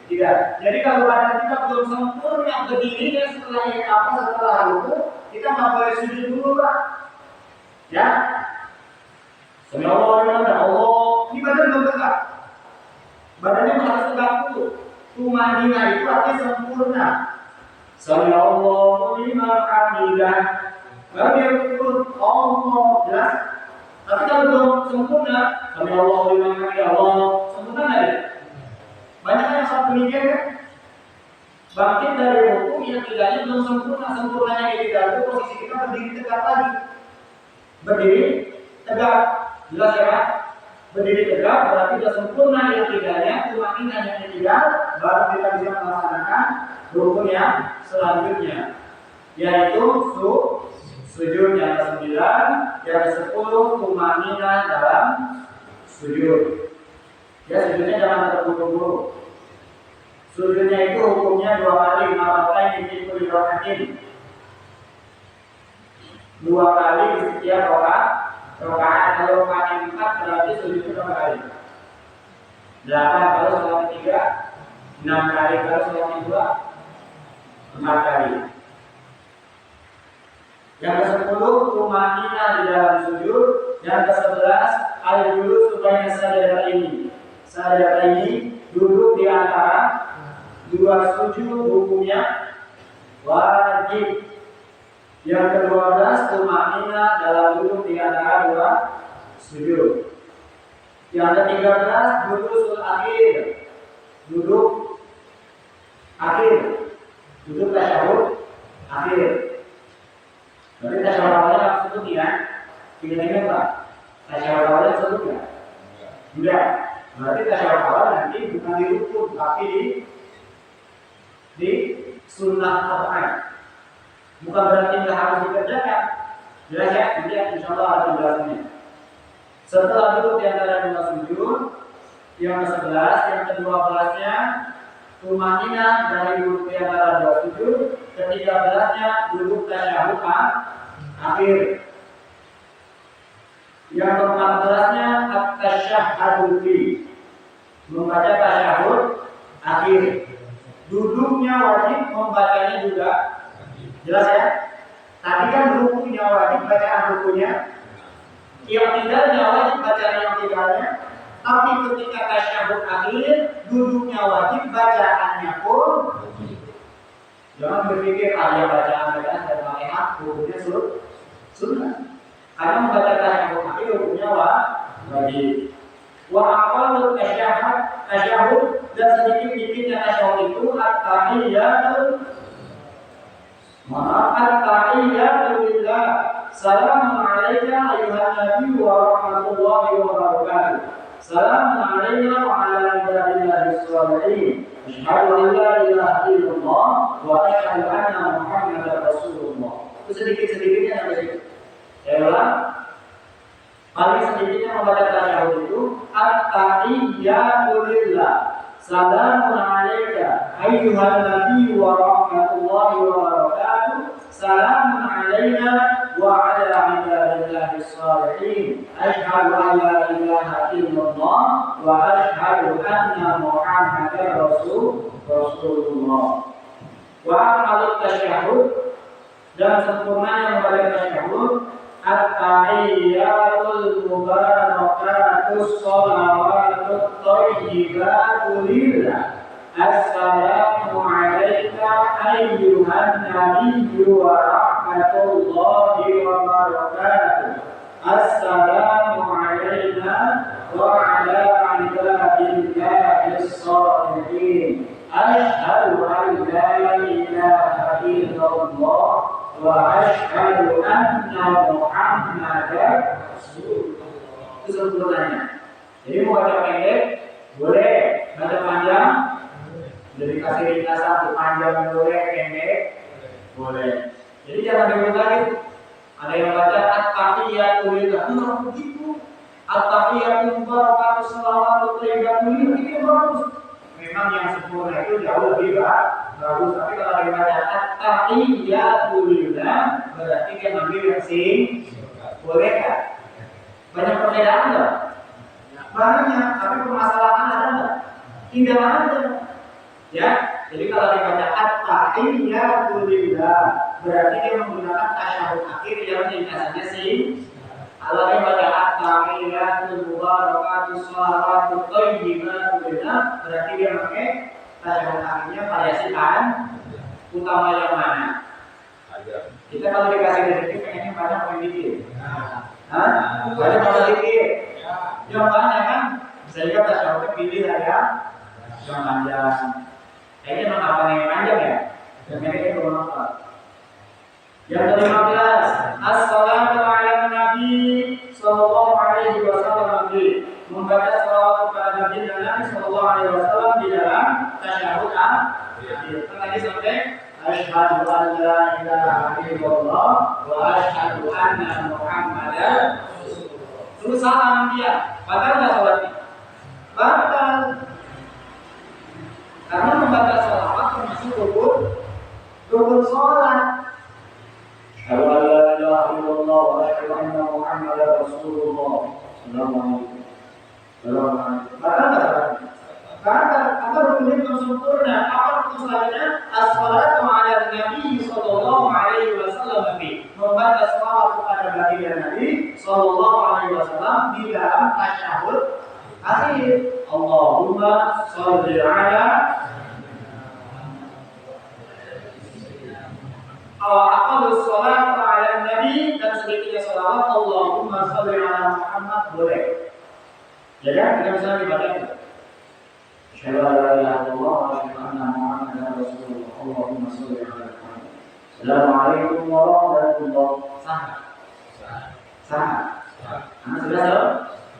S2: tidak. Jadi kalau badan kita belum sempurna berdiri setelah ruku, kita nggak boleh sujud dulu Pak. Ya. Allah, ini badan belum tegak. Badannya harus tegak dulu. Tumanina itu artinya sempurna. Sallallahu liman hamidah. Baru dia turun Allah jelas. Tapi kalau belum sempurna, sallallahu liman hamidah Allah sempurna nggak ya? Banyak yang saat demikian kan? Bangkit dari ruku yang tidaknya belum sempurna. Sempurnanya yang tidak itu posisi kita berdiri tegak lagi. Berdiri tegak, jelas ya Pak? Berdiri tegak berarti sudah sempurna yang tidaknya, tumanina yang tidak, baru kita bisa melaksanakan rukun yang selanjutnya, yaitu sujud yang ke-9, yang ke-10 tumanina dalam sujud. Ya, sujudnya jangan terburu-buru. Sujudnya itu hukumnya 2 kali, marratayn fi kulli rak'atin. 2 kali di setiap rakaat. Kalau rakaat yang 4 berarti sujudnya berapa kali? 8 kalau sholat 3, 6 kali kalau sholat 2, 4 kali. Yang ke-10 tumanina di dalam sujud. Yang ke-11 al-julus supaya sajadah ini duduk di antara 2 sujud, hukumnya wajib. Yang ke-12 tumanina dalam duduk di antara 2 sujud. Yang ke-13 duduk akhir. Duduk tasyahud akhir. Berarti tasyahud awalnya langsung ya? Tidak Pak. Tasyahud awalnya langsung ya? Tidak. Berarti tasyahud awal nanti bukan di ruku tapi di sunnah arba'ah. Bukan berarti tidak harus dikerjakan. Jelas ya? Nanti insyaallah ada penjelasannya. Setelah duduk di antara 2 sujud, yang ke-11, yang ke-12-nya tumanina dari duduk di antara 2 sujud, ke-13-nya duduk tasyahud akhir. Yang ke-14-nya at-tasyahhadu fi, membaca tasyahud akhir. Duduknya wajib, membacanya juga jelas ya. Tadi kan rukunya wajib, bacaan rukunya. Yang tidaknya wajib bacaan yang tidaknya. Tapi ketika tasyahud akhir, duduknya wajib, bacaannya pun. Jangan berpikir ada bacaan dan Fatihah rukunya sunnah. Karena membaca tasyahud akhir rukunya wajib. Wa aqallu tasyahud dan sedikit-sedikitnya tasyahud itu at-tahiyyatu lillah. Assalamu alayka ayyuhan nabiy wa rahmatullahi wa barakatuh. Assalamu alayna wa ala ibadillahis shalihin. Asyhadu an la ilaha illallah wa asyhadu anna Muhammadar Rasulullah. Itu sedikit-sedikitnya sampai situ. Saya ulang. Paling sedikitnya membaca tasyahud itu at-tahiyyatu lillah. Assalamu alayka ayyuhan nabiy wa rahmatullahi wa barakatuh. Assalamu alayna wa ala ibadillahis shalihin. Asyhadu an la ilaha illallah wa asyhadu anna Muhammadar Rasulullah. Wa aqallu tasyahud dan sempurnanya membaca tasyahud at-tahiyyatul mubarakatus shalawatut thayyibatu lillah. Assalamu alayka ayyuhan nabiyyu wa rahmatullahi wa barakatuh. Assalamu alayna wa ala ibadillahis shalihin. Asyhadu an la ilaha illallah wa asyhadu anna Muhammadar Rasulullah. Itu sempurnanya. Jadi mau baca pendek boleh, baca panjang jadi kasih ringkasan panjang boleh, pendek boleh. Jadi jangan bingung lagi. Ada yang baca at-tahiyatu lillah, enggak begitu. At-tahiyatu barakatuh shalawatu thayyibatu lillah, itu bagus. Memang yang sempurna itu jauh lebih bagus. Tapi kalau dia baca at-tahiyatu lillah, berarti dia ngambil yang sing. Boleh kan? Banyak perbedaan enggak? Banyak, tapi permasalahan ada enggak? Tidak ada. Ya, jadi kalau dia baca at-tahiyatu lillah, berarti dia menggunakan tasyahud akhir yang ringkasannya sing. Kalau dia baca at-tahiyatu mubarakatuh shalawatu thayyibatu lillah, berarti dia pakai tasyahud akhirnya variasi kan utama yang mana? Kita kalau dikasih rezeki pengennya banyak apa dikit? Banyak apa dikit? Yang banyak kan? Sehingga tasyahudnya pilih saya yang panjang. Kayaknya memang apa yang panjang ya? Dan mereka bermanfaat. Yang ke-15, as-salatu ala Nabi sallallahu alaihi wasallam, membaca salawat kepada Nabi dan Nabi sallallahu alaihi wasallam di dalam tasyahud akhir. Tadi sampai asyhadu an la ilaha illallah wa asyhadu anna Muhammadar Rasulullah. Terus salam dia, batal enggak salatnya? Batal. Karena membaca salawat termasuk rukun salat. Asyhadu an la ilaha illallah wa asyhadu anna Muhammadar Rasulullah. Assalamualaikum. Apa rukunnya belum sempurna? Apa rukun salatnya? As-salatu ala Nabi sallallahu alaihi wasallam. Membaca salawat kepada baginda Nabi sallallahu alaihi wasallam di dalam tasyahud akhir. Allahumma shalli ala aqalus salat ala Nabi, dan sedikitnya salawat Allahumma shalli ala Muhammad boleh. Ya kan? Kita bisa dibaca itu. Asyhadu an la ilaha illallah wa asyhadu anna Muhammadar Rasulullah. Allahumma shalli ala Muhammad. Assalamualaikum warahmatullahi wabarakatuh. Sah. Nah, sudah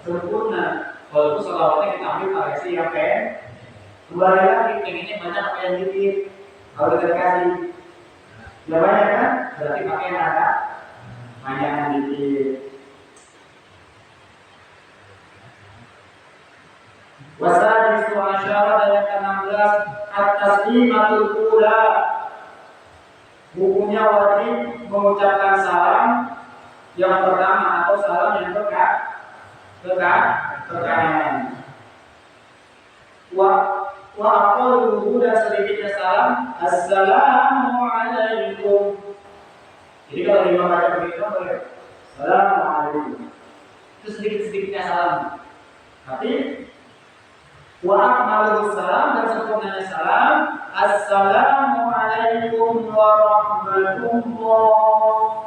S2: sempurna. Walaupun salawatnya kita ambil variasi yang pendek. Kembali lagi, pengennya banyak apa yang dikit. Kalau terkasih ya banyak kan? Berarti pakai nada panjangan dikit. Wasadisu asyara, dan yang ke-16 at-taslimatul ula. Hukumnya wajib mengucapkan salam yang pertama atau salam yang ke kanan. Wa aqalluhu, dan sedikitnya salam assalamu alaikum. Jadi kalau imam baca begitu boleh assalamu alaikum. Itu sedikit-sedikitnya salam. Tapi wa akmaluhu salam, dan sempurnanya salam assalamu alaikum warahmatullah.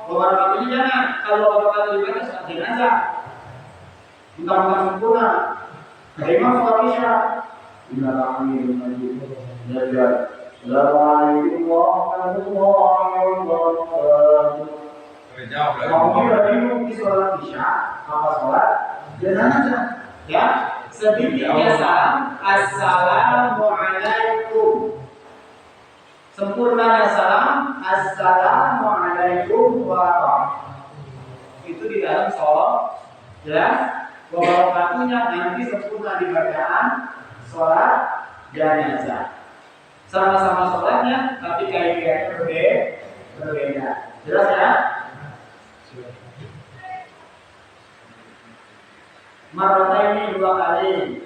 S2: Wabarakatuh jangan. Kalau wabarakatuh dibaca saat jenazah bukan sempurna. Imam sholat isya Bismillahirrahmanirrahim. Assalamualaikum warahmatullahi wabarakatuh. Mau bingung di sholat isya apa sholat jenazah? Ya, sedikitnya salam assalamualaikum. Sempurnanya salam assalamualaikum warahmatullahi. Itu di dalam sholat jelas. Wabarakatuhnya nanti sempurna di bacaan sholat jenazah. Sama-sama sholatnya, tapi kaifiatnya berbeda. Jelas ya? Marrataini, 2 kali.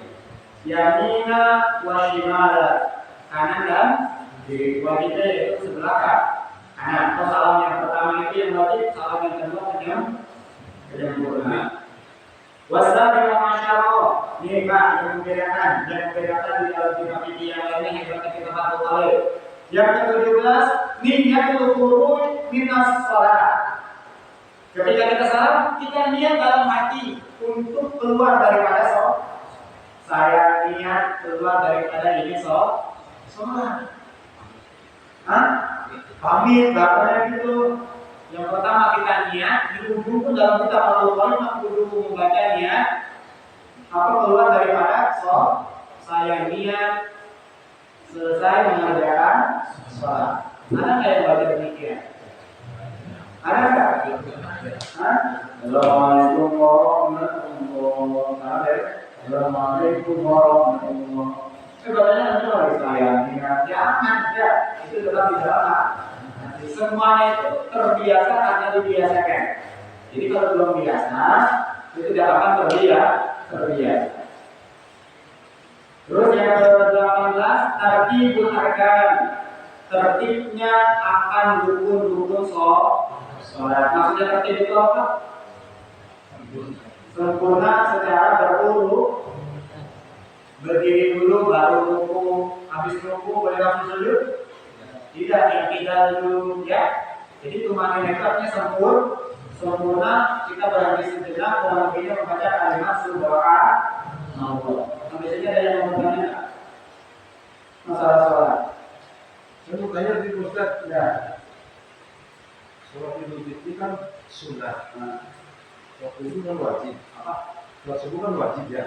S2: Yamina wa shimala, kanan dan kiri. Wajib itu sebelah kanan. Atau salam yang pertama itu yang wajib, salam yang kedua yang sempurna. Wasabi wa masyarakat, ini Pak yang membedakan di dalam kitab fikih yang lainnya hebatnya kita patut tahu. Yang ke-17, niyatul khuruj minas shalah. Ketika kita salam, kita niat dalam hati untuk keluar daripada sholat. Saya niat keluar daripada ini sholat. Hah? Pamit, bahkan gitu. Yang pertama kita niat, di ujung pun dalam kita kalau kudu membaca niat apa keluar daripada saya niat selesai mengerjakan sholat. Ada nggak yang baca demikian? Ada nggak? Hah? Assalamualaikum warahmatullahi wabarakatuh. Assalamualaikum warahmatullahi wabarakatuh. Bacanya nanti lagi saya niat, jangan ya, itu tetap di dalam. Semuanya itu terbiasa karena dibiasakan. Jadi kalau belum biasa, itu tidak akan terbiasa. Terus yang ke-18, tartibul arkan. Tertibnya akan rukun-rukun sholat. Maksudnya tertib itu apa? Sempurna secara berurut. Berdiri dulu baru ruku, habis ruku boleh langsung sujud? Tidak, yang kita dulu ya. Jadi tumanin itu artinya sempurna. Kita berhenti sejenak, kurang lebihnya membaca kalimat subhanallah. Biasanya ada yang mau bertanya nggak? Masalah sholat.
S3: Saya mau tanya di Ustaz,
S2: Ya.
S3: sholat Idul Fitri kan sunnah.
S2: Nah,
S3: Sholat subuh kan wajib.
S2: apa?
S3: Sholat subuh kan wajib ya.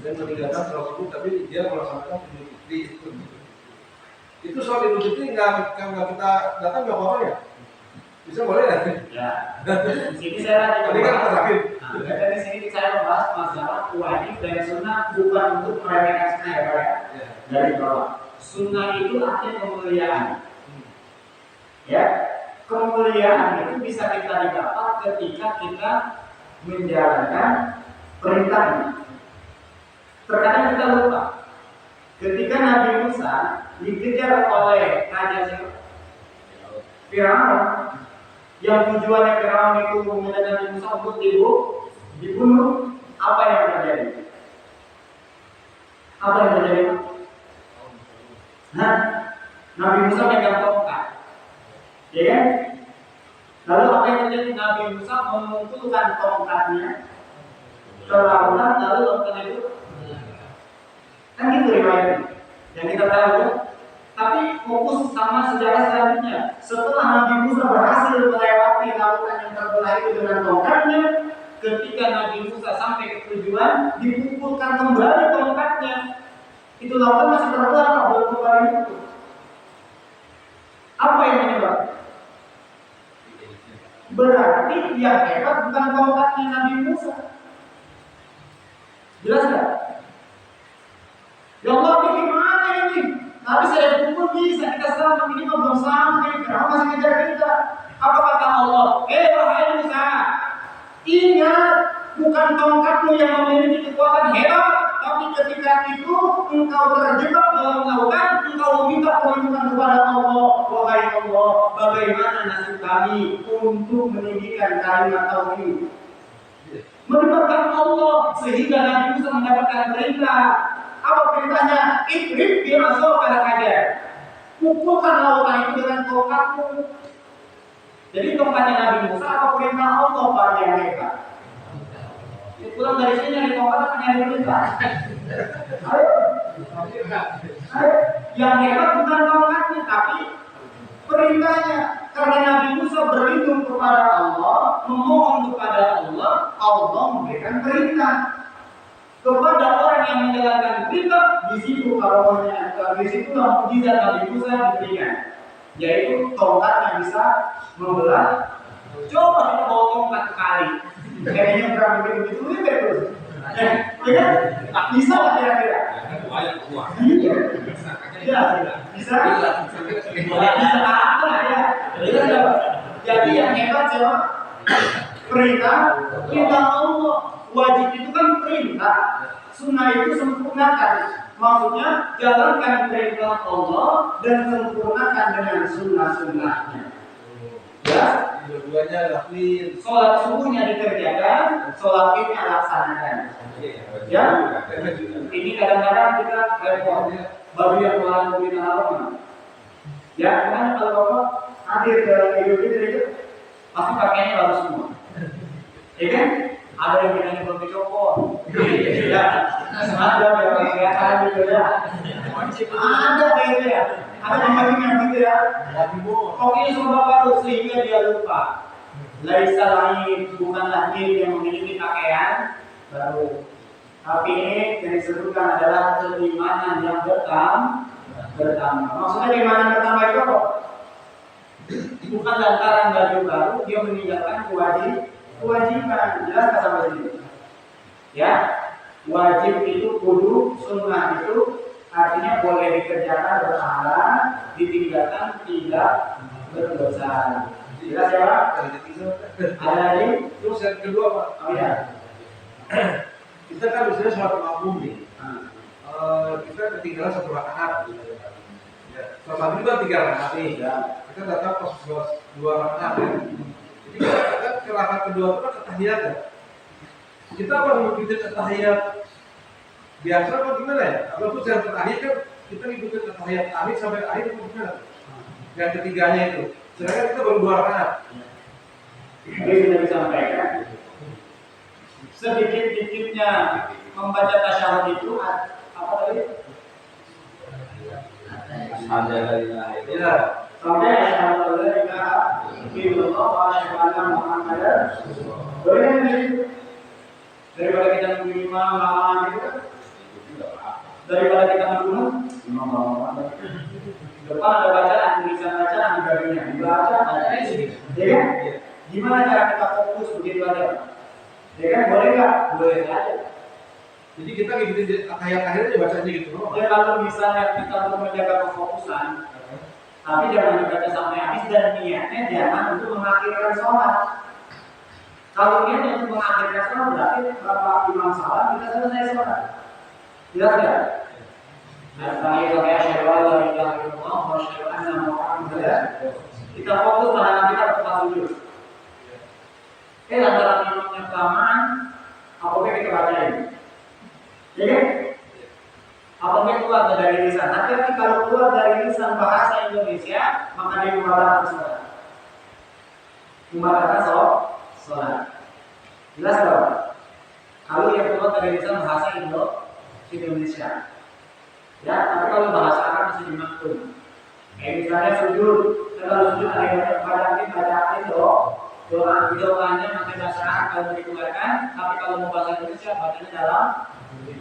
S3: Dan meninggalkan sholat subuh tapi dia melaksanakan Idul Fitri itu sholat Idul Fitri nggak kita datang nggak apa-apa ya? Bisa boleh ya?
S2: Ya. Di sini saya
S3: Tadi kan terakhir.
S2: dari sini saya membahas masalah wajib dan sunnah bukan untuk meremehkan sunnah ya Pak ya. Dari bawah. Sunnah itu artinya kemuliaan. Ya, kemuliaan itu bisa kita dapat ketika kita menjalankan perintahnya. Terkadang kita lupa. Ketika Nabi Musa dikejar oleh Raja Firaun, yang tujuannya Firaun itu meminta Nabi Musa untuk dibunuh, apa yang terjadi? Apa yang terjadi? Nah, Nabi Musa megang tongkat, ya kan? Lalu apa yang terjadi? Nabi Musa memukulkan tongkatnya ke lautan, lalu lautan itu kan gitu riwayatnya yang kita tahu ya. Tapi fokus sama sejarah selanjutnya. Setelah Nabi Musa berhasil melewati lautan yang terbelah itu dengan tongkatnya, ketika Nabi Musa sampai ke tujuan, dipukulkan kembali tongkatnya. Itu lautan masih terbelah, belum kembali itu. Apa yang menyebabkan? Berarti yang hebat bukan tongkatnya Nabi Musa. Jelas nggak? Ya Allah, bagaimana ini? Tapi saya pukul bisa kita selamat, ini belum sampai, kenapa masih kejar kita? Apa kata Allah? Wahai Musa, ingat, bukan tongkatmu yang memiliki kekuatan hebat, tapi ketika itu engkau terjebak dalam lautan, engkau meminta perlindungan kepada Allah. Wahai Allah, bagaimana nasib kami untuk meninggikan kalimat tauhid? Melibatkan Allah sehingga Nabi Musa mendapatkan perintah. Apa perintahnya? Idrib bi asofal hajar. Pukulkan lautan itu dengan tongkatmu. Jadi tongkatnya Nabi Musa apa perintah Allah Pak yang hebat? Pulang dari sini nyari tongkat apa nyari perintah? Ayo. Yang hebat bukan tongkatnya tapi perintahnya. Karena Nabi Musa berlindung kepada Allah, memohon kepada Allah, Allah memberikan perintah kepada orang yang menjalankan perintah. Di situ karunia, di situ mukjizat Nabi Musa diberikan, yaitu tongkat yang bisa membelah. Coba kita bawa tongkat kali, kayaknya berapa begitu ini terus, ya kan? Bisa nggak kira-kira? Iya, bisa. Bisa apa ya? Jadi yang hebat siapa? Perintah Allah. Wajib itu kan perintah, sunnah itu sempurnakan. Maksudnya jalankan perintah Allah dan sempurnakan dengan sunnah-sunnahnya. Ya,
S3: Dua-duanya lakuin.
S2: sholat subuhnya dikerjakan, sholat idnya laksanakan. Ya, ini kadang-kadang kita repot. Baru yang malam kita haram. Ya, karena kalau bapak hadir dalam Idul Fitri itu pasti pakainya baru semua. Ya kan? Ada yang bilangnya belum dicopot. Ya, ada yang kelihatan gitu ya. Ada gitu ya. Ada yang gitu ya. Pokoknya semua baru sehingga dia lupa. Laisa lain bukanlah diri yang memiliki pakaian baru. Tapi ini yang disebutkan adalah keimanan yang pertama. Maksudnya keimanan pertama itu apa? Bukan lantaran baju baru dia meninggalkan kewajiban. Jelas nggak sampai sini? Ya, wajib itu kudu, sunnah itu artinya boleh dikerjakan berpahala, ditinggalkan tidak berdosa. Jelas ya Pak? Ada lagi?
S3: Terus yang kedua Pak,
S2: Oh ya.
S3: kita kan misalnya sholat makmum nih, kita ketinggalan 1 rakaat. Sholat maghrib itu 3 rakaat nih, kita datang pas 2 rakaat ya. Jadi kita ke rakaat kedua itu kan tahiyat ya. Kita apa mengikuti tahiyat biasa apa gimana ya? Kalau itu saya tahiyat kan kita ngikutin tahiyat akhir sampai akhir itu gimana? Yang ketiganya itu, sedangkan kita baru 2 rakaat.
S2: Jadi sudah disampaikan. Sedikit-dikitnya membaca tasyahud itu apa tadi?
S1: Ada ilaha illallah.
S2: Ya, sampai asyhadu an la ilaha illallah wa asyhadu anna Muhammadar Rasulullah. Daripada kita menerima lama gitu kan? Daripada kita membunuh depan ada bacaan, tulisan bacaan di bagiannya dibaca, ya kan? Gimana cara kita fokus begitu aja? Ya kan, boleh nggak? Boleh aja.
S3: Jadi kita ngikutin tahiyat akhirnya bacanya gitu loh.
S2: Ya kalau misalnya kita untuk menjaga kefokusan, tapi jangan dibaca sampai habis dan niatnya jangan untuk mengakhirkan sholat. Kalau niatnya untuk mengakhirkan sholat berarti berapa imam salam kita selesai sholat. Jelas nggak? Kita fokus pada kita tempat sujud. Lantaran imamnya kelamaan, apa kita bacain? Ya kan? Apabila keluar dari lisan, nanti kalau keluar dari lisan bahasa Indonesia, maka dia membatalkan sholat. Membatalkan sholat. Jelas dong? Kalau yang keluar dari lisan bahasa Indonesia, ya. Tapi kalau bahasa Arab masih dimaklum. Kayak misalnya sujud, kalau sujud ada bacaan itu, doanya pakai bahasa Arab kalau dikeluarkan, tapi kalau mau bahasa Indonesia bacanya dalam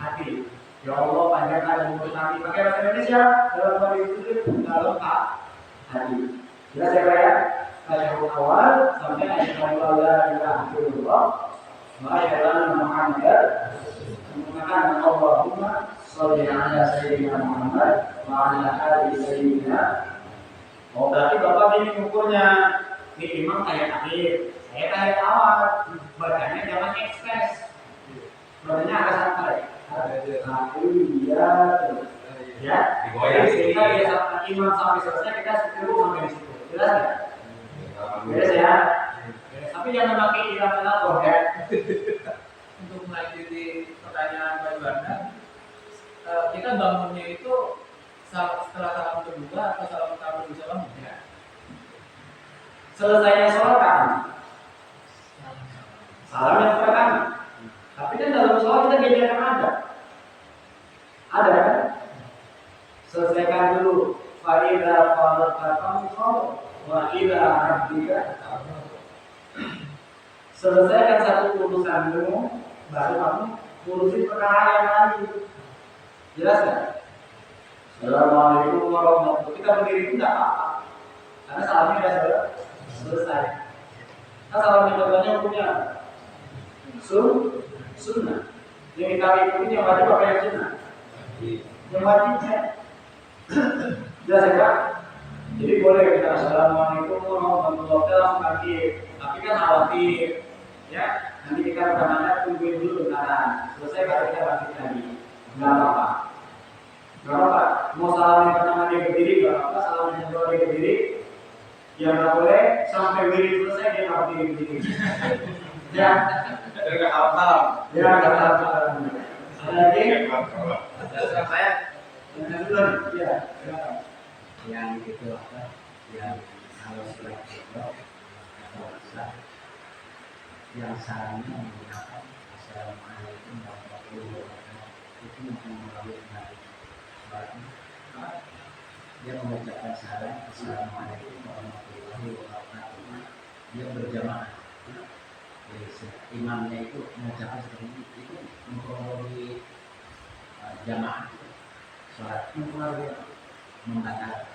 S2: hati. Ya Allah panjangkan dan mulut hati. Pakai bahasa Indonesia dalam kondisi sujud dalam hati. Jelas ya Pak ya? Tasyahud awal sampai asyhadu an la ilaha illallah wa asyhadu anna Muhammadar mengatakan Allahumma sholli ala sayyidina Muhammad wa ala ali sayyidina. Oh berarti Bapak ini ukurnya ini imam tahiyat akhir, saya tahiyat awal, bacanya jangan ekspres, bacanya agak santai. Ya, sehingga dia imam sampai selesai kita setuju sampai di situ. Jelas nggak? Jelas ya. Tapi jangan pakai ilang-ilang ya.
S4: Untuk melanjuti pertanyaan Pak Iwanda, kita bangunnya itu setelah salam kedua atau salam pertama di salam ya?
S2: Selesainya sholat kan? Salam yang pertama. Tapi kan dalam sholat kita diajarkan ada kan? Selesaikan dulu. Fa'idha qalat famshol wa ila rabbika. Selesaikan satu urusanmu, baru kamu urusin perkara yang lain. Jelas nggak? Assalamualaikum warahmatullahi wabarakatuh. Kita berdiri itu tidak apa-apa, karena salamnya sudah selesai. Nah salam kedua-duanya hukumnya sunnah. Yang kita ikuti yang wajib apa yang sunnah? Yang wajibnya. Jelas ya Pak? Jadi boleh kita assalamualaikum warahmatullahi wabarakatuh. Tapi kan khawatir, ya nanti kita rekamannya tungguin dulu bentar. Selesai baru kita bangkit lagi. Nggak apa-apa. Nggak apa-apa. Mau salam yang pertama dia berdiri, nggak apa-apa. Salam yang kedua dia berdiri. Yang nggak boleh sampai wirid selesai dia nggak berdiri. Ya.
S1: Nggak hafal.
S2: Ya nggak hafal. Ada lagi?
S4: Saya
S2: Ya.
S1: Yang itu apa? Yang kalau sudah itu atau bisa
S5: yang salamnya menggunakan assalamualaikum warahmatullahi wabarakatuh, itu melalui hari sholat. Dia mengucapkan salam assalamualaikum warahmatullahi wabarakatuh, dia berjamaah. Imamnya itu mengucapkan seperti itu mempengaruhi jamaah sholat, membatalkan.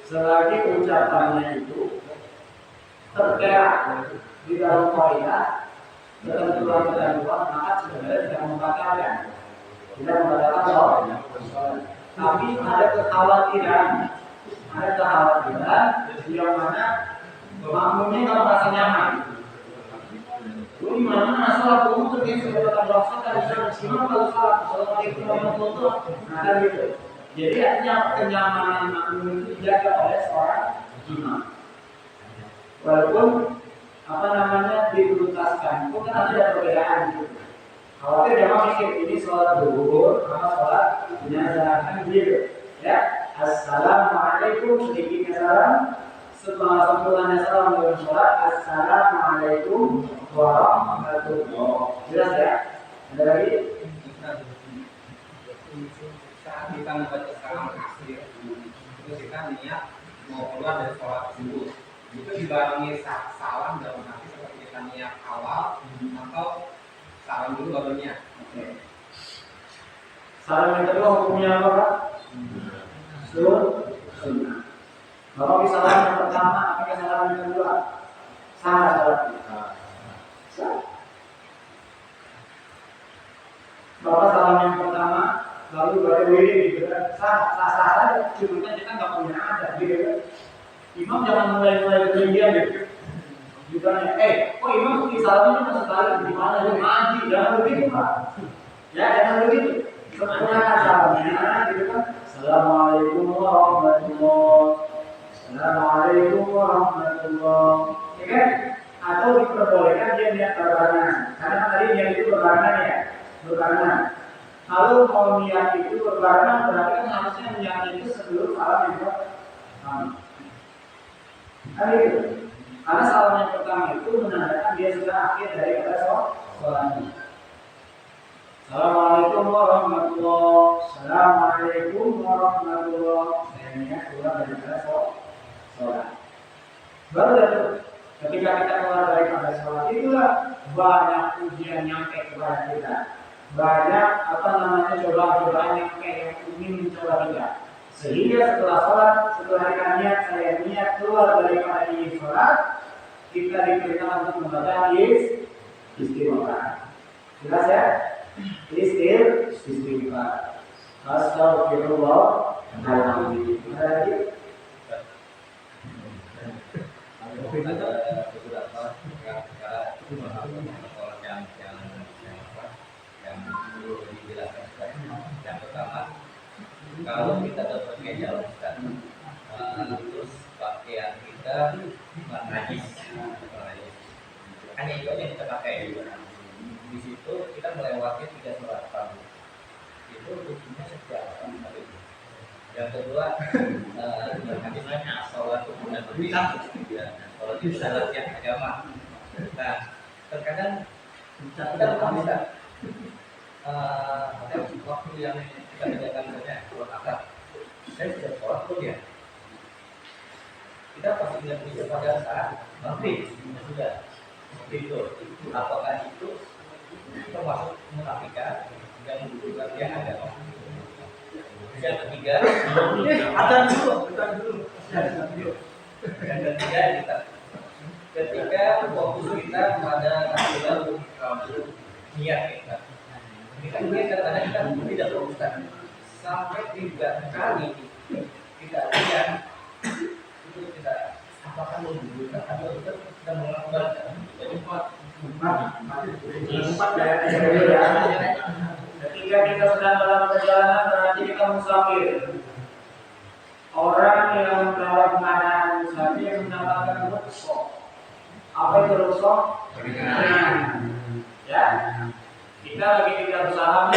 S2: Selagi ucapannya itu tergerak di dalam kaidah ketentuan-ketentuan, maka sebenarnya tidak membatalkan sholat. Tapi ada kekhawatiran yang mana makmumnya kalau merasa nyaman. Lu gimana sholat umum terbiasa sudah berdoa dari sana kalau sholat assalamualaikum warahmatullahi wabarakatuh gitu. Jadi artinya kenyamanan makmum itu dijaga oleh seorang imam. Walaupun diprioritaskan, itu kan ada perbedaan gitu. Khawatir jangan mikir ini sholat zuhur, apa sholat jenazah kan gitu. Ya, assalamualaikum sedikitnya salam. Setelah sempurnanya salam dengan sholat, assalamualaikum warahmatullahi wabarakatuh. Jelas ya? Ada lagi?
S4: Saat kita membaca salam akhir, itu kita niat mau keluar dari sholat subuh, itu dibarengi salam dalam arti seperti kita niat awal atau salam dulu baru niat.
S2: Oke. Salam yang kedua hukumnya apa Pak? Sunnah. Kalau salam yang pertama, apakah salam yang kedua? Sah salatnya. Sah. Bapak salam yang pertama, lalu baru gitu kan? Sah saja. Cuma kan kita nggak punya adat gitu kan? Imam jangan mulai ketinggian gitu. Ditanya, kok imam di salamnya cuma sekali? Gimana lu ngaji? Jangan begitu Pak. Ya jangan begitu. Sempurnakan salamnya gitu kan? Assalamualaikum warahmatullahi wabarakatuh. Assalamualaikum warahmatullahi wabarakatuh. Ya kan? Atau diperbolehkan dia niat berbarengan. Karena tadi niat itu berbarengan ya. Berbarengan. Kalau mau niat itu berbarengan berarti kan harusnya niatnya itu sebelum salam yang pertama. Kan itu. Karena salam yang pertama itu menandakan dia sudah akhir daripada sholatnya. Assalamualaikum warahmatullahi wabarakatuh. Assalamualaikum warahmatullahi wabarakatuh. Saya niat keluar daripada sholat. Baru itu ketika kita keluar daripada sholat itulah banyak ujian nyampe kepada kita. Banyak cobaan nyampe yang ingin mencoba kita. Sehingga setelah sholat, setelah kita niat saya niat keluar daripada ini sholat, kita diperintahkan untuk membaca istighfar. Jelas ya? Istighfar. Astagfirullah. Alhamdulillah. Lagi?
S4: Ada beberapa yang perlu dijelaskan. Yang pertama, kalau kita berpakaian jalan terus pakaian kita najis, hanya itu yang kita pakai. Di situ kita melewati 3 sholat fardu. Itu hukumnya setiap hari. Yang kedua, bagaimana sholat hukumnya berbeda. Sholat itu adalah tiap agama. Nah, terkadang kita bisa waktu yang kita kerjakan misalnya sholat asar, saya sudah sholat pun ya. Kita pasti tidak bisa pada saat maghrib sudah itu. Apakah itu termasuk munafikan yang menunjukkan dia agama? Yang ketiga, yang ketiga kita ketika fokus kita pada takbiran niat kita. Kita mungkin kadang-kadang kita tidak fokuskan sampai 3 kali kita lihat itu kita apakah menunjukkan atau kita melakukan. Jadi
S2: 4 ya. Ketika kita sedang dalam perjalanan berarti kita musafir. Orang yang dalam keadaan musafir mendapatkan rukhsah. Apa itu rukhsah? Ya. Kita lagi tidak bersalam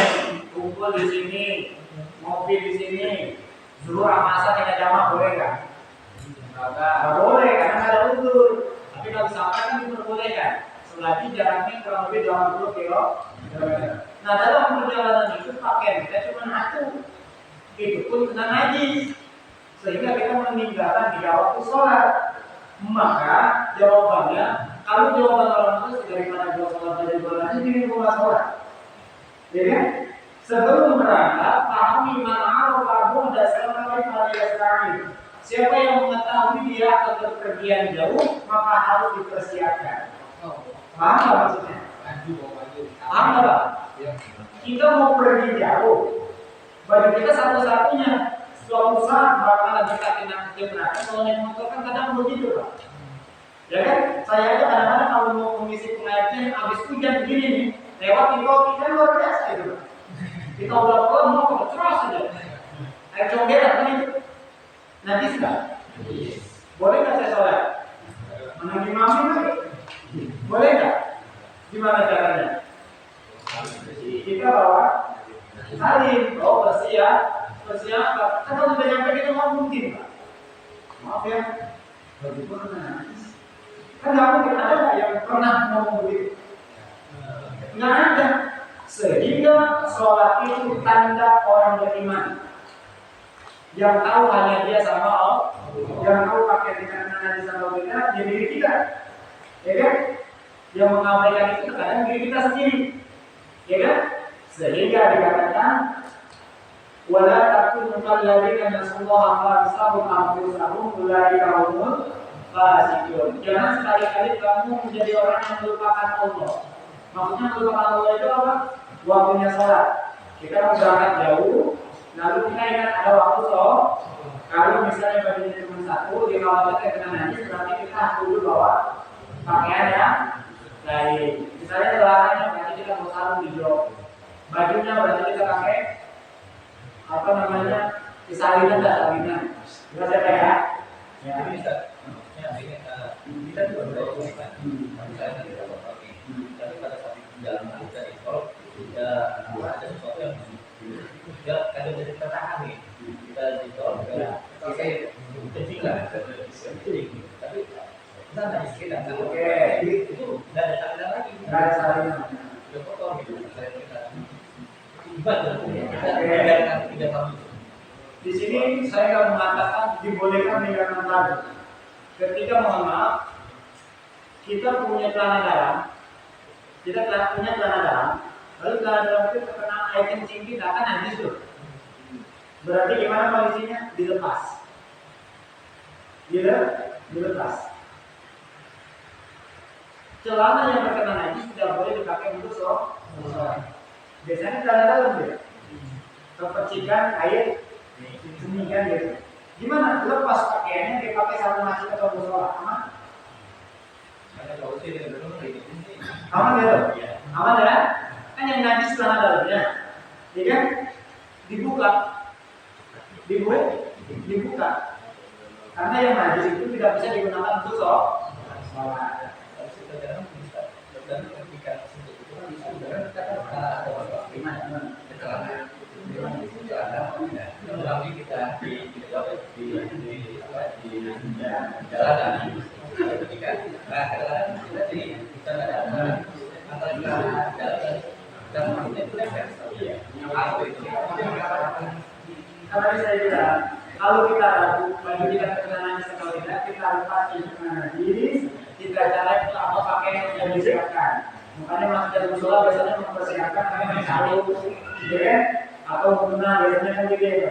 S2: kumpul di sini, ngopi di sini, zuhur sama asar kita jamak boleh nggak? Nggak boleh karena ada udzur. Tapi kita usahakan diperbolehkan selagi jaraknya kurang lebih 80 km. Nah dalam perjalanan itu pakaian kita cuma satu, itu pun kena najis, sehingga kita meninggalkan di waktu sholat. Maka jawabannya, kalau jawaban orang itu daripada dua sholat dari dua najis ini rumah sholat, ya kan? Sebelum berangkat, pahami mana arah dasar pada sekarang. Siapa yang mengetahui dia akan berpergian jauh, maka harus dipersiapkan. Paham nggak maksudnya? Paham nggak? Kita mau pergi jauh, baju kita satu-satunya. Suatu saat bakalan kita kena kecelakaan. Kalau naik motor kan kadang begitu, Pak. Ya kan? Saya aja kadang-kadang kalau mau mengisi pengajian habis hujan begini nih, lewat di kopi kan luar biasa itu, Pak. Kita udah pelan mau terus aja. Air congeran kan itu. Najis nggak? Boleh nggak saya sholat? Menangi mami lagi? Boleh nggak? Gimana caranya? Kita bawa salin, bersih ya. Apa? Kan kalau udah nyampe kita nggak mungkin, Pak. Maaf ya, bagi pernah najis. Kan nggak mungkin ada nggak yang pernah ngomong begitu? Nggak ada. Sehingga sholat itu tanda orang beriman. Yang tahu hanya dia sama Allah, yang tahu pakai dengan najis sama beda, dia diri kita, ya kan? Yang mengabaikan itu terkadang diri kita sendiri, ya kan? Sehingga dikatakan wala takunu kalladzina nasallaha fansahum anfusahum ulaika humul fasiqun. Jangan sekali-kali kamu menjadi orang yang melupakan Allah. Maksudnya melupakan Allah itu apa? Waktunya sholat. Kita mau berangkat jauh, lalu kita ingat ada waktu sholat. Kalau misalnya bajunya cuma satu, di kalau kita kena najis, berarti kita harus bawa pakaian yang lain. Misalnya celananya berarti kita mau sarung di jok. Bajunya berarti kita pakai apa namanya, salinan dan salinan. Bisa saya ya?
S4: Ya, bisa. Ya, ini kita juga berdoa kan. Misalnya kita pakai, tapi pada saat di dalam kita itu ya ada sesuatu yang ya ada dari tertahan nih. Kita ditol, kita kecilan, tapi kita nggak sekitar.
S2: Oke,
S4: Itu nggak ada salinan lagi.
S2: nggak ada salinan.
S4: Udah kotor gitu. Kita tidak tahu.
S2: Di sini saya akan mengatakan dibolehkan meninggalkan baju. Ketika mohon maaf, kita punya celana dalam, lalu celana dalam itu terkena air kencing kita kan najis tuh. Berarti gimana kondisinya? Dilepas. Dilepas. Celana yang terkena najis tidak boleh dipakai untuk sholat. Biasanya celana dalam ya, kepercikan air demikian gitu. Gimana? Lepas pakaiannya dipakai satu masjid atau musola, aman? Aman ya? Aman ya? Kan yang najis celana dalamnya, ya kan? Dibuka. Karena yang najis itu tidak bisa digunakan untuk sholat. Karena saya bilang, kalau kita ragu baju kita terkena najis atau tidak, kita lepas kena najis, kita cari apa pakaian yang disiapkan. Makanya masuk dari musola biasanya mempersiapkan sarung, ya, atau mukena biasanya kan gitu.